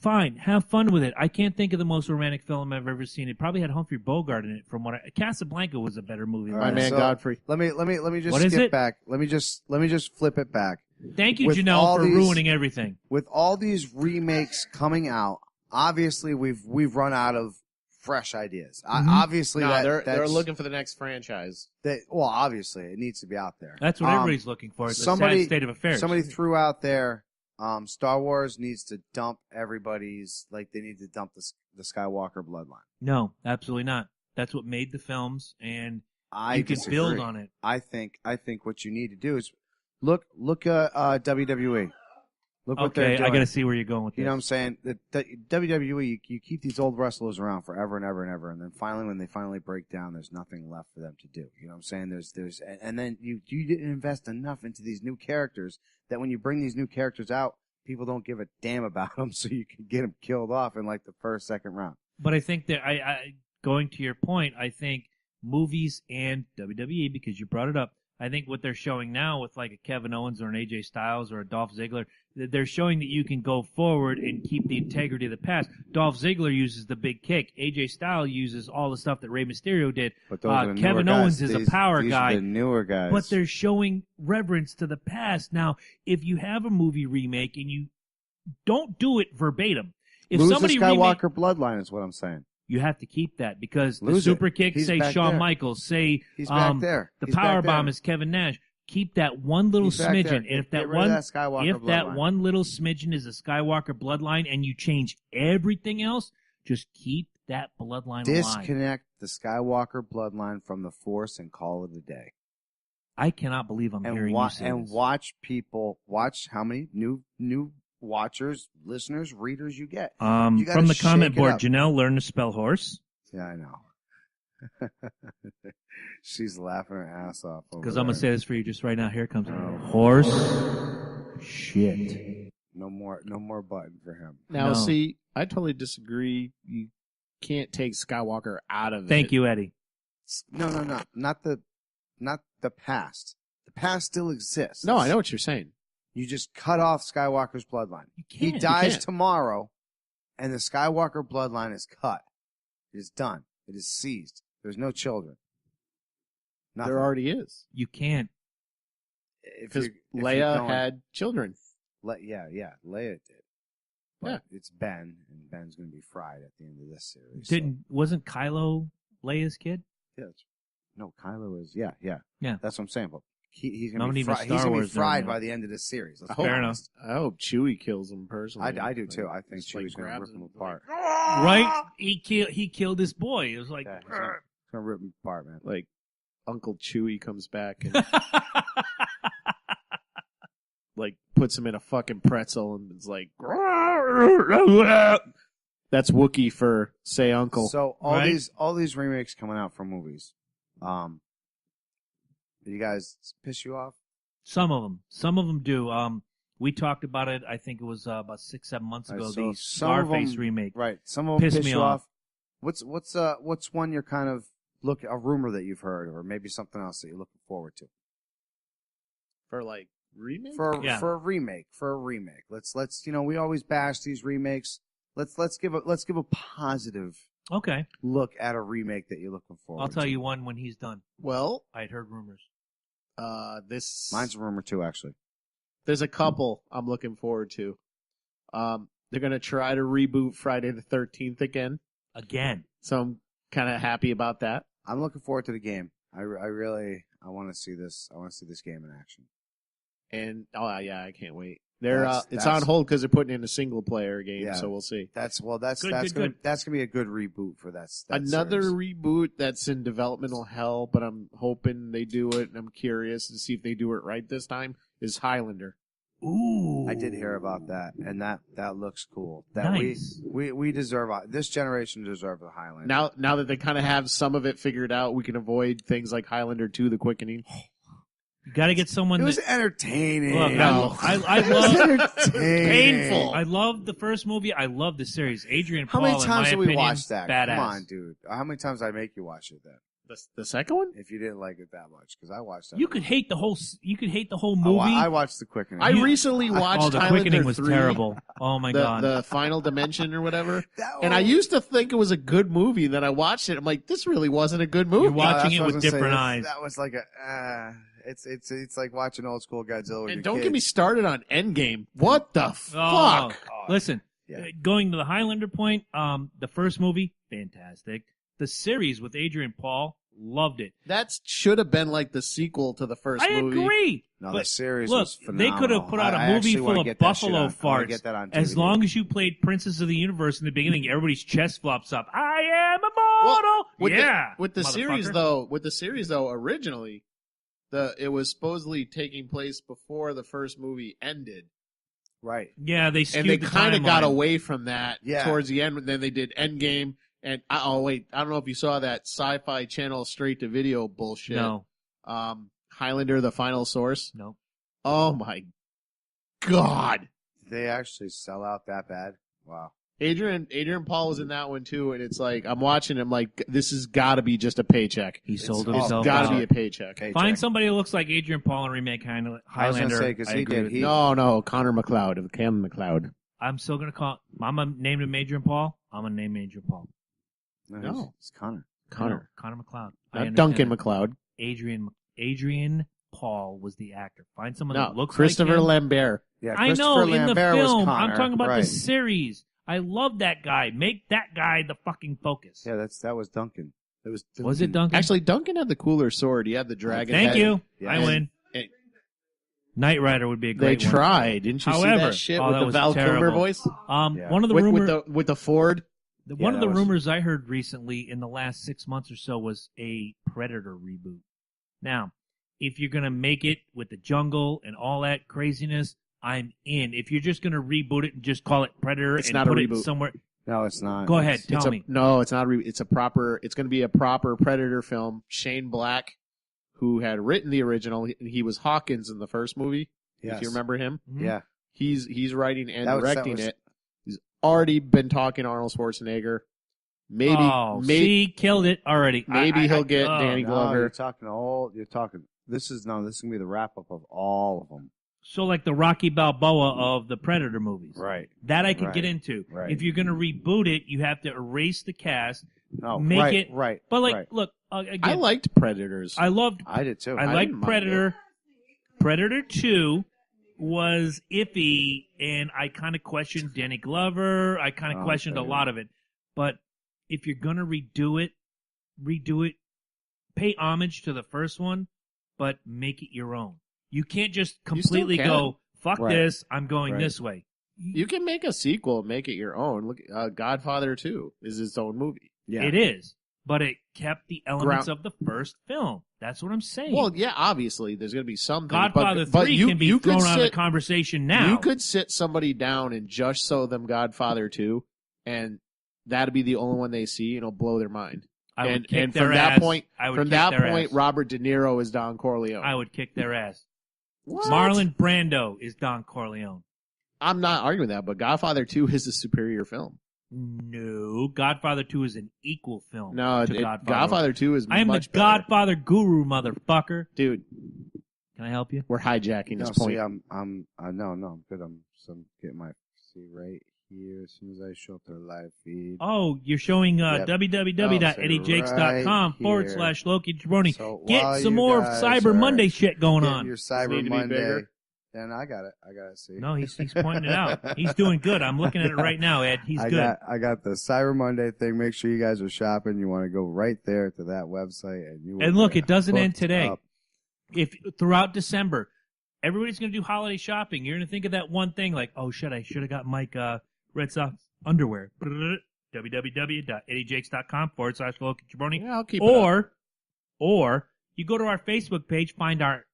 Fine, have fun with it. I can't think of the most romantic film I've ever seen. It probably had Humphrey Bogart in it. From what Casablanca was a better movie. All My right, man so Godfrey. Let me just What is skip it? back. Let me just flip it back. Thank you, with Janelle, all for these- ruining everything. With all these remakes coming out, obviously we've run out of fresh ideas. Mhm. Obviously, No, they're that's looking for the next franchise. well, obviously it needs to be out there. That's what everybody's looking for. It's a somebody- sad state of affairs. Somebody threw out there, Star Wars needs to dump everybody's, like they need to dump the Skywalker bloodline. No, absolutely not. That's what made the films, and I you can disagree. build on it. I think what you need to do is look at WWE. Look what they're Okay, doing. I got to see where you're going with You know what I'm this. saying? The WWE, you keep these old wrestlers around forever and ever and ever, and then finally, when they finally break down, there's nothing left for them to do. You know what I'm saying? And then you didn't invest enough into these new characters that when you bring these new characters out, people don't give a damn about them, so you can get them killed off in like the first, second round. But I think that I going to your point, I think movies and WWE, because you brought it up, I think what they're showing now with like a Kevin Owens or an AJ Styles or a Dolph Ziggler, they're showing that you can go forward and keep the integrity of the past. Dolph Ziggler uses the big kick. AJ Styles uses all the stuff that Rey Mysterio did. But those are the Kevin newer Owens guys. is a power these guy. Are the newer guys. But they're showing reverence to the past. Now, if you have a movie remake and you don't do it verbatim, if lose somebody the Skywalker bloodline is what I'm saying. you have to keep that because the Lose super it. kick, He's say back Shawn there. Michaels, say He's back there. the He's power back there. bomb is Kevin Nash. Keep that one little He's back there. smidgen, and if Get that rid one, of that Skywalker if that bloodline. one little smidgen is a Skywalker bloodline, and you change everything else, just keep that bloodline alive. Disconnect the Skywalker bloodline from the Force and call it a day. I cannot believe I'm hearing you say this. Watch how many new watchers, listeners, readers you get. You gotta From the shake comment it board, up. Janelle learned to spell horse Yeah, I know. She's laughing her ass off. because I'm gonna say this for you just right now. Here it comes. Horse shit. No more button for him. Now, No. see, I totally disagree. You can't take Skywalker out of it. Thank you, Eddie. No, not the past. The past still exists. No, I know what you're saying. You just cut off Skywalker's bloodline. You He can't. dies can't. tomorrow, and the Skywalker bloodline is cut. It is done. It is seized. There's no children. Nothing. There already is. You can't. Because If you're Leia going- had children. yeah, Leia did. But Yeah. it's Ben, and Ben's going to be fried at the end of this series. Wasn't Kylo Leia's kid? So, no, Kylo is. Yeah. Yeah. That's what I'm saying. But he's Not going to be even fried. Star He's going to be Wars fried doing by the end of this series. Let's I be hope, Fair honest. I hope Chewie kills him personally. I do too. I think Just, like, Chewie's going to grabs rip him him, apart. Right? He killed his boy. It was like, Yeah, he's going to rip him apart, man. Like, Uncle Chewie comes back and like puts him in a fucking pretzel and it's like that's Wookiee for say uncle. So Right? all these remakes coming out from movies, you guys piss you off? Some of them do. We talked about it. I think it was about 6-7 months ago. Right, so The some of Scarface them- remake. Right. Some of them Piss piss me you off. off. What's one you're kind of a rumor that you've heard, or maybe something else that you're looking forward to For like remake? for Yeah. a remake? Let's we always bash these remakes. Let's give a positive Okay. look at a remake that you're looking forward. I'll tell to. you one when he's done. Well, I had heard rumors. this Mine's a rumor too, actually. there's a couple I'm looking forward to. They're gonna try to reboot Friday the 13th again, Again. so I'm kind of happy about that. I'm looking forward to the game. I want to see this. I want to see this game in action. And yeah, I can't wait. They're it's That's- on hold because they're putting in a single player game, Yeah. so we'll see. That's Good. gonna be a good reboot for that Another series. reboot that's in developmental hell, but I'm hoping they do it, and I'm curious to see if they do it right this time, is Highlander. Ooh. I did hear about that, and that looks cool. Nice. We deserve this generation deserves a Highlander. Now that they kind of have some of it figured out, we can avoid things like Highlander 2, The Quickening. You got to get someone it was that. entertaining. Look, No. I It was love. entertaining. Painful. I love the first movie. I love the series. Adrian How Paul. many in times my did we opinion, watch that? Badass. Come on, dude. How many times did I make you watch it then? The second one? If you didn't like it that much, because I watched that. You could hate the whole. You could hate the whole I movie. wa- I watched the Quickening. I recently watched Oh, the Highlander Quickening was 3, terrible. Oh my god. the Final Dimension or whatever. That And I one- used to think it was a good movie. Then I watched it. I'm like, this really wasn't a good movie. You're watching that's it what I was with gonna say. different That- eyes. That was like a. It's like watching old school Godzilla. With And your don't kids. get me started on Endgame. What the Oh, fuck? Listen, Yeah. going to the Highlander point, the first movie, fantastic. The series with Adrian Paul, loved it. That should have been like the sequel to the first I movie. agree. No, but the series look, was they phenomenal. could have put out I a movie actually wanna full of get that shit buffalo on. I wanna farts. get that on As DVD. long as you played Princess of the Universe in the beginning, everybody's chest flops up. I am immortal. With yeah. with the series motherfucker. though, originally, it was supposedly taking place before the first movie ended, Right. Yeah, they skewed and they the kind of got timeline. away from that Yeah. towards the end. And then they did Endgame, and wait, I don't know if you saw that Sci-Fi Channel straight to video bullshit. No, Highlander: The Final Source. no. Oh my god! Did they actually sell out that bad? Wow. Adrian Paul was in that one too, and it's like I'm watching him like this has got to be just a paycheck. He sold It's himself got to out. be a paycheck. Find somebody who looks like Adrian Paul and remake Highlander. I was gonna say, 'cause I he agree did. with He- you. No, Connor McLeod of Cam McLeod. I'm still gonna call. Mama named him Adrian Paul. I'm gonna name Adrian Paul. No. it's Connor. Connor. Connor McLeod. Not Duncan McLeod. Adrian Paul was the actor. Find someone that No, looks Christopher like him. Lambert. Yeah, I know Christopher in the Lambert was film. Connor. I'm talking about right. the series. I love that guy. Make that guy the fucking focus. Yeah, that was Duncan. It was Duncan. Was it Duncan? Actually, Duncan had the cooler sword. He had the dragon. Thank head. you. Yeah. I win. And- Knight Rider would be a They great one. tried. Didn't you see However- that shit Oh, with that the was Val Kilmer terrible. voice? Yeah. One of the rumors. With the Ford. One of the that was- rumors I heard recently in the last 6 months or so was a Predator reboot. Now, if you're going to make it with the jungle and all that craziness, I'm in. If you're just going to reboot it and just call it Predator It's and not a put it reboot. somewhere, No, it's not. go ahead, It's- tell me. No, it's not. It's a proper. It's going to be a proper Predator film. Shane Black, who had written the original, he was Hawkins in the first movie. Yes. If you remember him, Mhm. Yeah. he's writing and That was- directing it. He's already been talking to Arnold Schwarzenegger. Oh, see, killed it already. Maybe he'll get Danny No, Glover. you're talking This is going to be the wrap up of all of them. So like the Rocky Balboa of the Predator movies. Right. That I could Right. get into. Right. If you're going to reboot it, you have to erase the cast. No. Make right, it- right. But like, right. look, again, I liked Predators. I loved I did too. I didn't liked mind Predator. Predator 2 was iffy, and I kind of questioned Danny Glover. I kind of questioned a okay. lot of it. But if you're going to redo it, pay homage to the first one, but make it your own. You can't just completely can. go, fuck Right. this, I'm going Right. this way. You can make a sequel, make it your own. Look, Godfather 2 is its own movie. Yeah. It is. But it kept the elements of the first film. That's what I'm saying. Well, yeah, obviously there's going to be something. Godfather but 3 you, can be you thrown could out of the sit, conversation now. You could sit somebody down and just show them Godfather 2, and that'd be the only one they see, and it'll blow their mind. I would and kick and their from ass. that point, I would from kick that their point, ass. Robert De Niro is Don Corleone. I would kick their ass. What? Marlon Brando is Don Corleone. I'm not arguing that, but Godfather 2 is a superior film. No, Godfather 2 is an equal film. No, to Godfather. Godfather 2 is I am the much better. Godfather guru, motherfucker. Dude, Can I help you? we're hijacking No, this point. see, I'm good. I'm getting my right here as soon as I show up to the live feed. Oh, you're showing Yep. www.eddiejakes.com Right here. /Loki Jabroni. So Get while some you more guys Cyber are Monday shit going getting on. Your need Cyber to be Monday. bigger. Then I got it. See. No, he's pointing it out. He's doing good. I'm looking at it right now, Ed. He's good. I got the Cyber Monday thing. Make sure you guys are shopping. You want to go right there to that website, and you. will And look, get it doesn't end hooked today. up. If throughout December, everybody's going to do holiday shopping, you're going to think of that one thing like, oh shit, I should have got Mike Red Sox underwear. www.eddiejakes.com /Loki Jabroni. Yeah, I'll keep it up. Or you go to our Facebook page, find our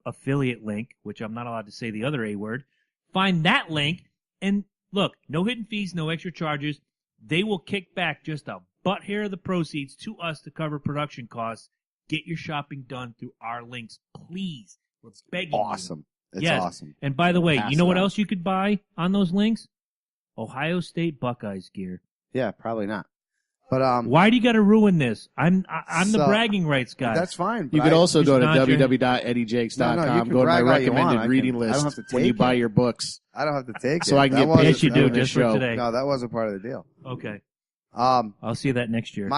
affiliate link, which I'm not allowed to say the other A word. Find that link, and look, no hidden fees, no extra charges. They will kick back just a butt hair of the proceeds to us to cover production costs. Get your shopping done through our links, please. We're begging you. Awesome. It's Yes. awesome. And by the way, Pass you know it what on. else you could buy on those links? Ohio State Buckeyes gear. Yeah, probably not. But Why do you got to ruin this? I'm the So, bragging rights guy. that's fine. You but could also go to Not your- www.eddiejakes.com, No, you can go to my brag all you want. recommended I reading can- I don't list have to when you take buy it. your books. I don't have to take So it. I can That get wasn't- paid Yes, you for do, doing this just for show. today. No, that wasn't part of the deal. Okay. I'll see you that next year.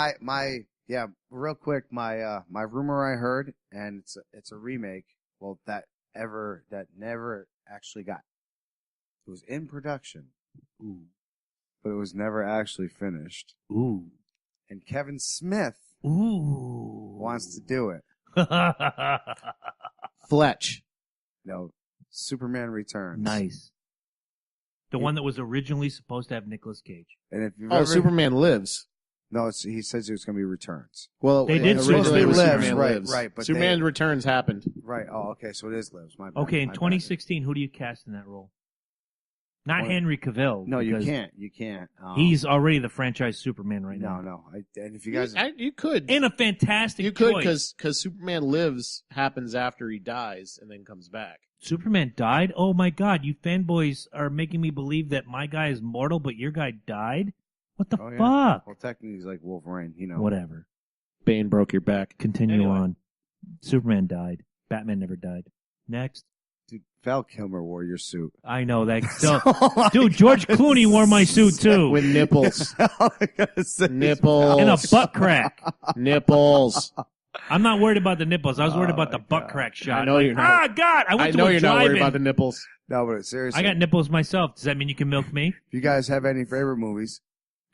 Yeah, real quick, my rumor I heard, and it's a remake. Well, that never actually got. It was in production, but it was never actually finished. Ooh. And Kevin Smith Ooh. wants to do it. Fletch. No, Superman Returns. Nice. The one that was originally supposed to have Nicolas Cage. And if you've Oh, ever, Superman Lives. no, he says it's going to be Returns. Well, They did originally Superman it was Lives, Superman right, Lives. right, but Superman Returns happened. Right. Oh, okay. So it is Lives. My bad. Okay, in my bad. 2016, who do you cast in that role? Not Well, Henry Cavill. No, you because can't. You can't. He's already the franchise Superman right now. no. And if you guys, You could. In a fantastic You could choice. because Superman Lives happens after he dies and then comes back. Superman died? Oh my God, you fanboys are making me believe that my guy is mortal, but your guy died? What the Yeah. fuck? Well, technically he's like Wolverine, Whatever. Bane broke your back. Continue on. Superman died. Batman never died. Next. Dude, Val Kilmer wore your suit. I know that. Dude, George Clooney wore my suit too. With nipples. Nipples. And a butt crack. Nipples. I'm not worried about the nipples. I was worried about the butt crack shot. I know you're not. Ah, God! I went to a you're not worried drive-in. about the nipples. No, but seriously. I got nipples myself. Does that mean you can milk me? If you guys have any favorite movies,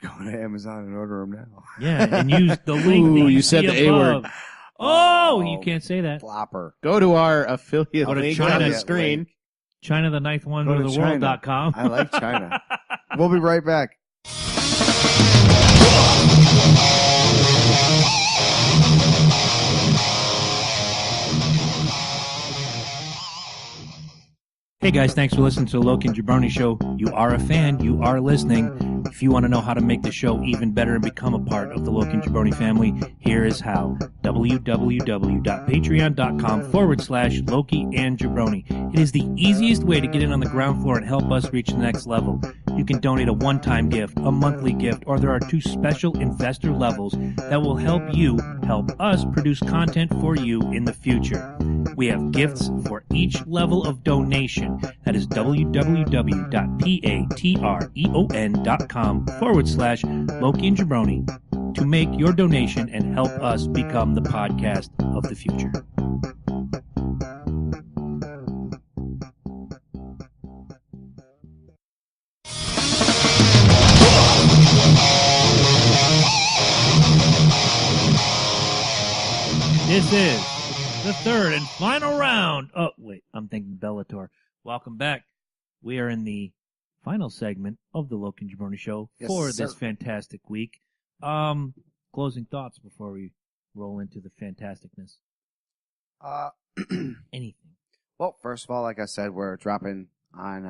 go to Amazon and order them now. Yeah, and use the link. Ooh, that you said see the A word. above. Oh, you can't say that. Flopper. Go to our affiliate Go to link China. on the screen. China, the ninth wonder Go of to the world.com. I like China. We'll be right back. Hey guys, thanks for listening to the Loki and Jabroni Show. You are a fan, you are listening. If you want to know how to make the show even better and become a part of the Loki and Jabroni family, here is how. www.patreon.com/Loki and Jabroni. It is the easiest way to get in on the ground floor and help us reach the next level. You can donate a one-time gift, a monthly gift, or there are 2 special investor levels that will help you help us produce content for you in the future. We have gifts for each level of donation. That is www.patreon.com/Loki and Jabroni to make your donation and help us become the podcast of the future. This is the third and final round. Oh, wait, I'm thinking Bellator. Welcome back. We are in the final segment of the Loki and Jabroni Show for this fantastic week. Closing thoughts before we roll into the fantasticness. Anything. Well, first of all, like I said, we're dropping on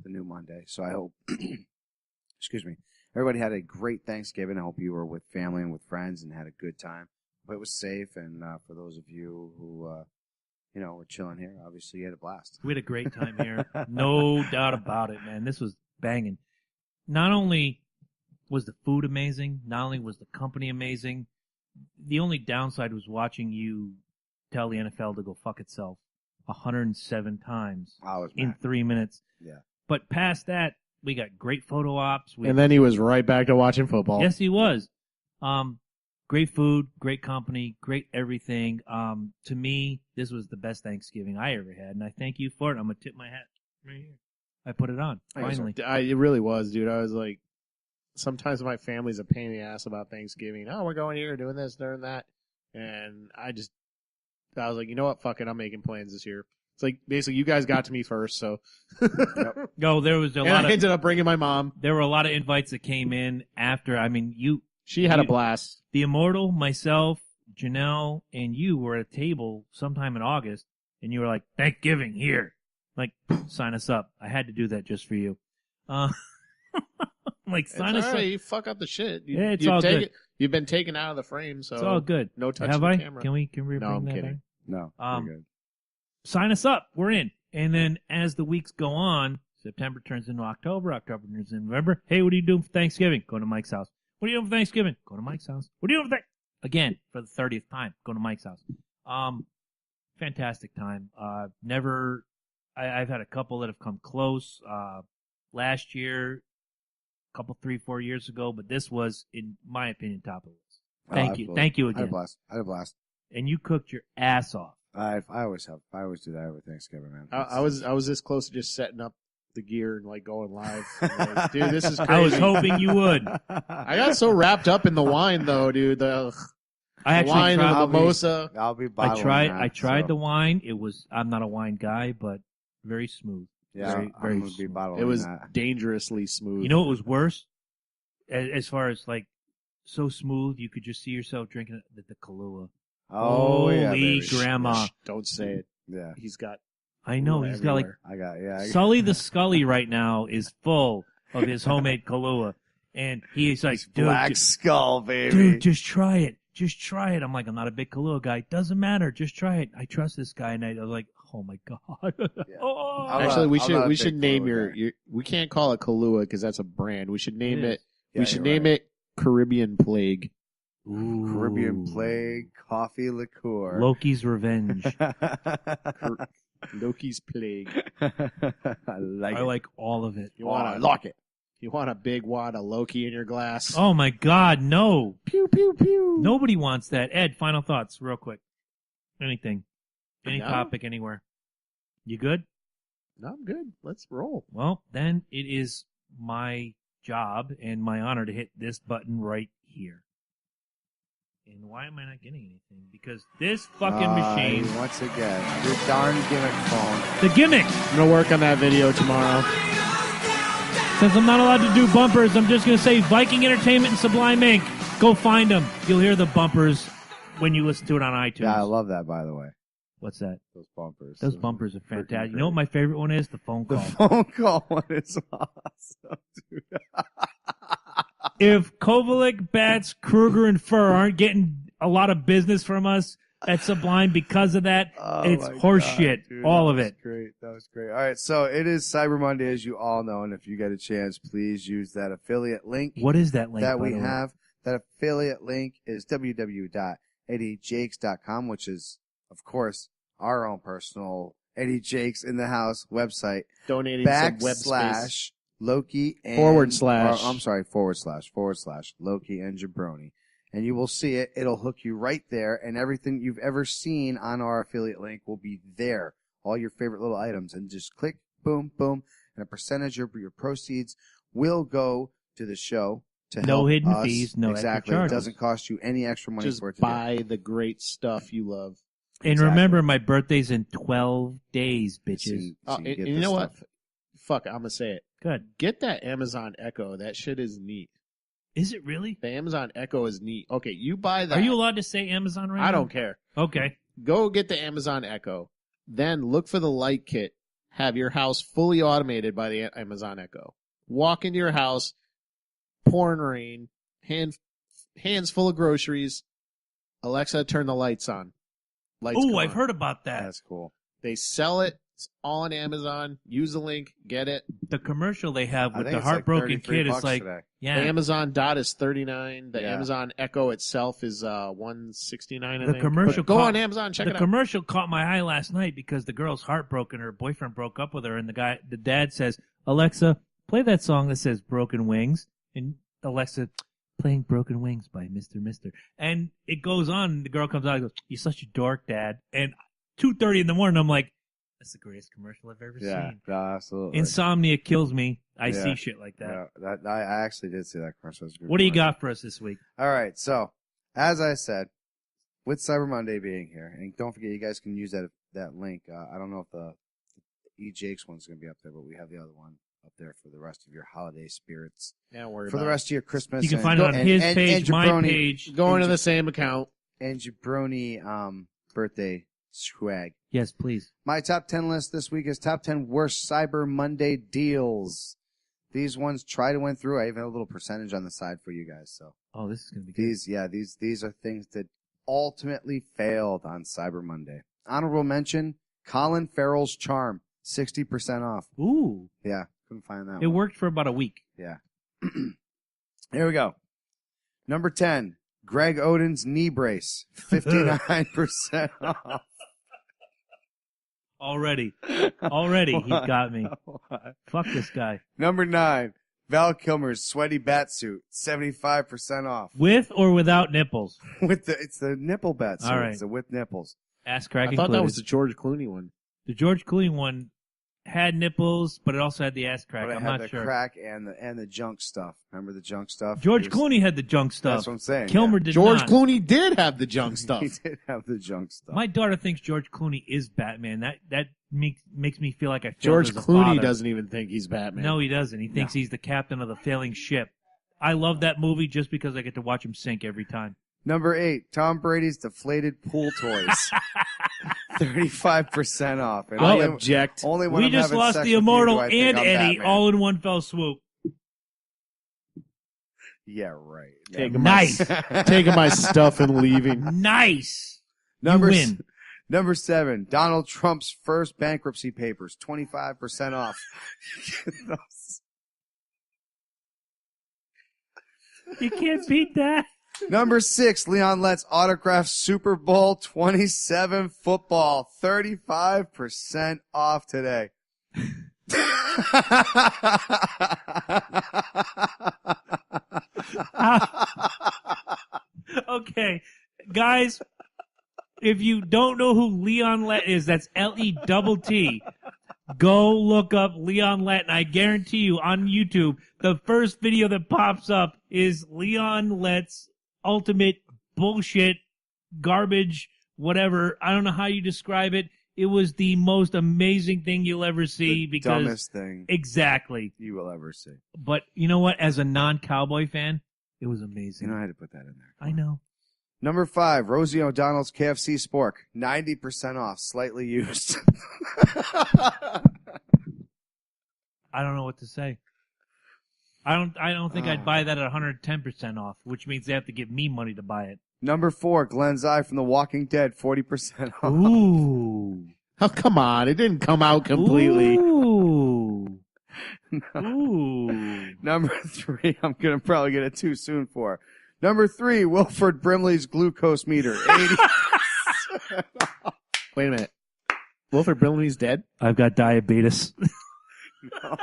the new Monday, so I hope, excuse me, everybody had a great Thanksgiving. I hope you were with family and with friends and had a good time. Hope it was safe, and for those of you who, were chilling here, obviously you had a blast. We had a great time here. No doubt about it, man. This was banging. Not only was the food amazing, not only was the company amazing, the only downside was watching you tell the NFL to go fuck itself 107 times in 3 minutes. Yeah. But past that, we got great photo ops. And then he was right back to watching football. Yes, he was. Great food, great company, great everything. To me, this was the best Thanksgiving I ever had, and I thank you for it. I'm going to tip my hat right here. I put it on, finally. It really was, dude. I was like, sometimes my family's a pain in the ass about Thanksgiving. Oh, we're going here, doing this, doing that. And I was like, you know what? Fuck it. I'm making plans this year. It's like, basically, you guys got to me first, so. Yep. No, there was I ended up bringing my mom. There were a lot of invites that came in after. I mean, She had a blast. The Immortal, myself, Janelle, and you were at a table sometime in August, and you were like, Thanksgiving, here. Like, sign us up. I had to do that just for you. Like, sign us up. You fuck up the shit. Yeah, it's all good. You've been taken out of the frame, so. It's all good. No touching Have the I? camera. Can we No, bring I'm that kidding. back? No, we're good. Sign us up. We're in. And then as the weeks go on, September turns into October, October turns into November. Hey, what are you doing for Thanksgiving? Go to Mike's house. What are you doing for Thanksgiving? Go to Mike's house. What are you doing for Again, for the 30th time, go to Mike's house. Fantastic time. I've had a couple that have come close. Last year, a couple, 3-4 years ago, but this was, in my opinion, top of the list. Thank you. Thank you again. I had a blast. And you cooked your ass off. I always have. I always do that over Thanksgiving, man. I was this close to just setting up the gear and like going live. Like, dude, this is crazy. I was hoping you would. I got so wrapped up in the wine though, dude. The wine and the mimosa. I'll be bottling that, I tried the wine. I'm not a wine guy, but very smooth. Yeah, very I'm gonna be bottling It was that. dangerously smooth. You know what was worse? As far as like so smooth, you could just see yourself drinking the Kahlua. Oh yeah, Holy baby. grandma! Don't say it. Yeah, He's got. I know he's got like. I got Sully the Scully right now is full of his homemade Kahlua, and he's like, dude, Black Skull, baby. Dude, just try it. Just try it. I'm like, I'm not a big Kahlua guy. Doesn't matter. Just try it. I trust this guy, and I was like, Oh my god. Yeah. Oh. Actually, we I'm not a should big name Kahlua your. We can't call it Kahlua because that's a brand. We should name it. Yeah, we should you're name right. it Caribbean Plague. Ooh. Caribbean Plague coffee liqueur. Loki's Revenge. Loki's Plague. I like all of it. You want like it. You want a big wad of Loki in your glass? Oh my god, no. Pew pew pew. Nobody wants that. Ed, final thoughts, real quick. Anything. Any No. topic anywhere. You good? No, I'm good. Let's roll. Well, then it is my job and my honor to hit this button right here. And why am I not getting anything? Because this fucking machine... Once again, your darn gimmick phone. The gimmick! I'm gonna work on that video tomorrow. Since I'm not allowed to do bumpers, I'm just going to say Viking Entertainment and Sublime Inc. Go find them. You'll hear the bumpers when you listen to it on iTunes. Yeah, I love that, by the way. What's that? Those bumpers. Those bumpers are fantastic. freaking You know what my favorite one is? The phone The call. phone call one is awesome, dude. If Kovalik, Bats, Kruger, and Furr aren't getting a lot of business from us at Sublime because of that, it's my horse God, shit. dude, All of that was it. Great. That was great. All right, so it is Cyber Monday, as you all know, and if you get a chance, please use that affiliate link What is that link? that by we the way? have. That affiliate link is www.eddiejakes.com, which is, of course, our own personal Eddie Jakes in the House website. Donating some web space. / Loki and / / Loki and Jabroni. And you will see it. It'll hook you right there, and everything you've ever seen on our affiliate link will be there. All your favorite little items, and just click, boom, boom, and a percentage of your proceeds will go to the show to help No hidden us. fees, no extra exactly. It charges. doesn't cost you any extra money Just for it to buy the great stuff you love. And Exactly. remember, my birthday's in 12 days, do. bitches. So you And get you this know what? stuff. Fuck, I'm gonna say it. Good. Get that Amazon Echo. That shit is neat. Is it really? The Amazon Echo is neat. Okay, you buy that. Are you allowed to say Amazon right now? I don't care. Okay. Go get the Amazon Echo. Then look for the light kit. Have your house fully automated by the Amazon Echo. Walk into your house, pouring rain, hands full of groceries. Alexa, turn the lights on. Lights Oh, come I've on. heard about that. That's cool. They sell it. It's all on Amazon. Use the link. Get it. The commercial they have I with think the it's like heartbroken 33 kid is bucks like, today. yeah. The Amazon Dot is $39. The Yeah. Amazon Echo itself is $169. I The think. commercial But go caught- on Amazon. Check The it out. commercial caught my eye last night because the girl's heartbroken. Her boyfriend broke up with her, and the dad says, "Alexa, play that song that says Broken Wings." And Alexa, playing Broken Wings by Mr. Mister. And it goes on, and the girl comes out and goes, "You're such a dork, Dad." And 2:30 in the morning, I'm like, that's the greatest commercial I've ever Yeah, seen. no, absolutely. Insomnia kills me. I Yeah. see shit like that. Yeah, that I actually did see that commercial. It was a good What do you commercial. got for us this week? All right, so as I said, with Cyber Monday being here, and don't forget, you guys can use that link. I don't know if the E-Jakes one's going to be up there, but we have the other one up there for the rest of your holiday spirits. Don't worry For about the rest of your Christmas. You can and- find it on and- his and- page, and my Jabroni- page. Going to and the same account. And Jabroni birthday swag. Yes, please. My top 10 list this week is top 10 worst Cyber Monday deals. These ones try to win through. I even have a little percentage on the side for you guys. So Oh, this is going to be good. these are things that ultimately failed on Cyber Monday. Honorable mention, Colin Farrell's Charm, 60% off. Ooh. Yeah, couldn't find that It one. worked for about a week. Yeah. Here we go. Number 10, Greg Oden's knee brace, 59% off. Already, he's got me. Fuck this guy. Number 9, Val Kilmer's sweaty bat suit, 75% off. With or without nipples? It's the nipple bat suit. All right. It's the with nipples. Ass crack I thought included. that was the George Clooney one. The George Clooney one had nipples, but it also had the ass crack. But it I'm had not the sure. crack and the junk stuff. Remember the junk stuff? George He was- Clooney had the junk stuff. That's what I'm saying. Kilmer yeah. did George not. Clooney did have the junk stuff. He did have the junk stuff. My daughter thinks George Clooney is Batman. That makes me feel like I failed George as a Clooney father. doesn't even think he's Batman. No, he doesn't. He thinks he's the captain of the failing ship. I love that movie just because I get to watch him sink every time. Number 8, Tom Brady's deflated pool toys. 35% off. And I only- object. Only when We I'm just having lost sex the with you Immortal do I think and I'm Eddie Batman. all in one fell swoop. Yeah, right. Taking Nice. taking my stuff and leaving. Nice. Number You win. Number 7, Donald Trump's first bankruptcy papers, 25% off. You can't beat that. Number 6, Leon Lett's autographed Super Bowl 27 football, 35% off today. Okay, guys, if you don't know who Leon Lett is, that's L-E-T-T. Go look up Leon Lett, and I guarantee you on YouTube, the first video that pops up is Leon Lett's ultimate bullshit, garbage, whatever. I don't know how you describe it. It was the most amazing thing you'll ever see because dumbest thing exactly you will ever see. But you know what? As a non-cowboy fan, it was amazing. You know, I had to put that in there. I know. Number 5, Rosie O'Donnell's KFC Spork, 90% off, slightly used. I don't know what to say. I don't think I'd buy that at 110% off, which means they have to give me money to buy it. Number 4, Glenn's Eye from The Walking Dead, 40% off. Ooh. Oh, come on. It didn't come out completely. Ooh. No. Ooh. Number 3, I'm going to probably get it too soon for. Number 3, Wilford Brimley's glucose meter, 80. Wait a minute. Wilford Brimley's dead? I've got diabetes. No.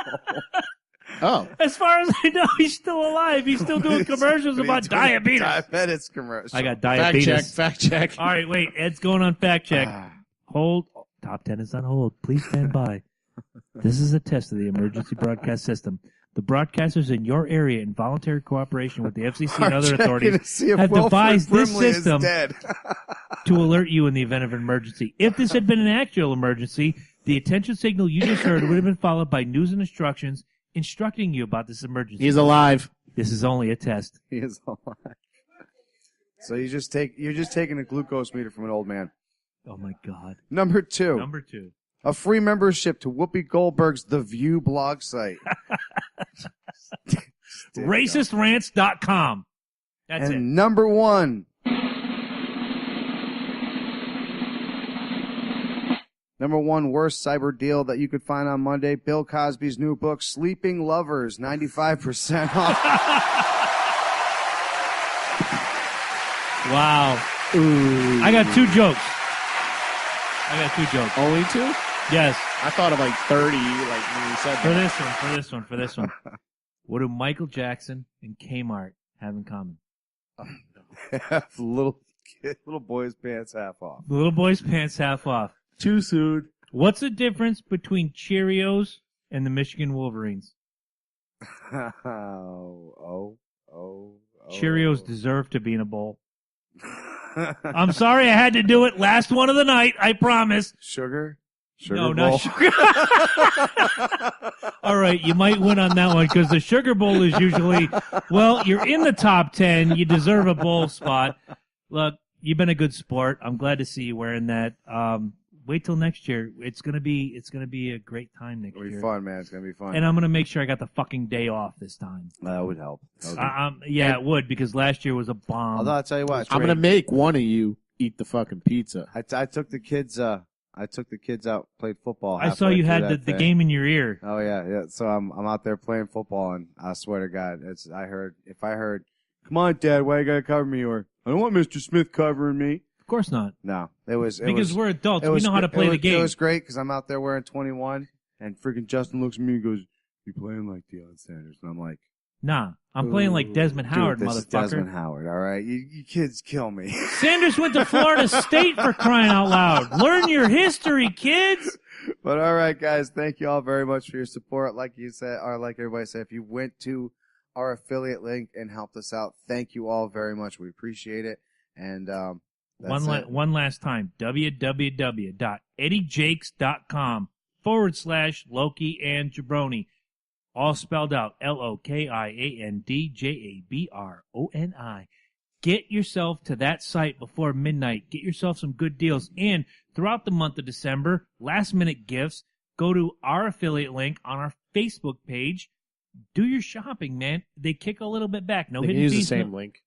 Oh. As far as I know, he's still alive. He's still doing commercials about diabetes. Diabetes commercials. I got diabetes. Fact check. All right, wait. Ed's going on fact check. Hold. Top 10 is on hold. Please stand by. This is a test of the emergency broadcast system. The broadcasters in your area, in voluntary cooperation with the FCC and other authorities, have devised this system to alert you in the event of an emergency. If this had been an actual emergency, the attention signal you just heard would have been followed by news and instructions instructing you about this emergency. He's alive. This is only a test. He is alive. So you're just taking a glucose meter from an old man. Oh my God. Number 2. Number 2. A free membership to Whoopi Goldberg's The View blog site. RacistRants.com. That's and it. Number 1. Number 1 worst cyber deal that you could find on Monday, Bill Cosby's new book, Sleeping Lovers, 95% off. Wow. Ooh. I got 2 jokes. Only 2? Yes. I thought of like 30, like when you said that. For this one. What do Michael Jackson and Kmart have in common? little boy's pants half off. The little boy's pants half off. Too soon. What's the difference between Cheerios and the Michigan Wolverines? Cheerios deserve to be in a bowl. I'm sorry I had to do it. Last one of the night, I promise. Sugar no, bowl? not sugar. All right, you might win on that one because the Sugar Bowl is usually, well, you're in the top 10. You deserve a bowl spot. Look, you've been a good sport. I'm glad to see you wearing that. Wait till next year. It's gonna be a great time next year. It'll be fun, man. It's gonna be fun. And I'm gonna make sure I got the fucking day off this time. That would help. Yeah, it would because last year was a bomb. Although I'll tell you what, I'm going to make one of you eat the fucking pizza. I took the kids. I took the kids out, played football. I saw you had the game in your ear. Oh yeah. So I'm out there playing football, and I swear to God, if I heard, come on, Dad, why you gotta cover me? Or I don't want Mr. Smith covering me. Of course not. No, because we're adults. We know how to play the game. It was great because I'm out there wearing 21, and freaking Justin looks at me and goes, "You playing like Deion Sanders?" And I'm like, "Nah, I'm playing like Desmond Howard, this motherfucker." Is Desmond Howard, all right? You kids kill me. Sanders went to Florida State for crying out loud. Learn your history, kids. But all right, guys, thank you all very much for your support. Like you said, or like everybody said, if you went to our affiliate link and helped us out, thank you all very much. We appreciate it. And one last time, www.eddiejakes.com/Loki and Jabroni. All spelled out, LOKIANDJABRONI. Get yourself to that site before midnight. Get yourself some good deals. And throughout the month of December, last-minute gifts, go to our affiliate link on our Facebook page. Do your shopping, man. They kick a little bit back. No they hidden use fees. The same link.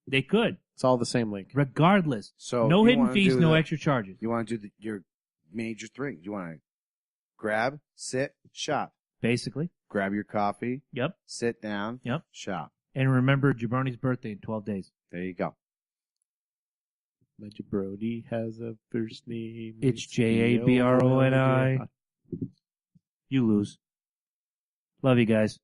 They could, It's all the same link. regardless. So No you hidden wanna fees, do no the- extra charges. You want to do your major three. You want to grab, sit, shop. Basically. Grab your coffee, Yep. sit down, Yep. shop. And remember Jabroni's birthday in 12 days. There you go. My jabroni has a first name. It's Jabroni. You lose. Love you guys.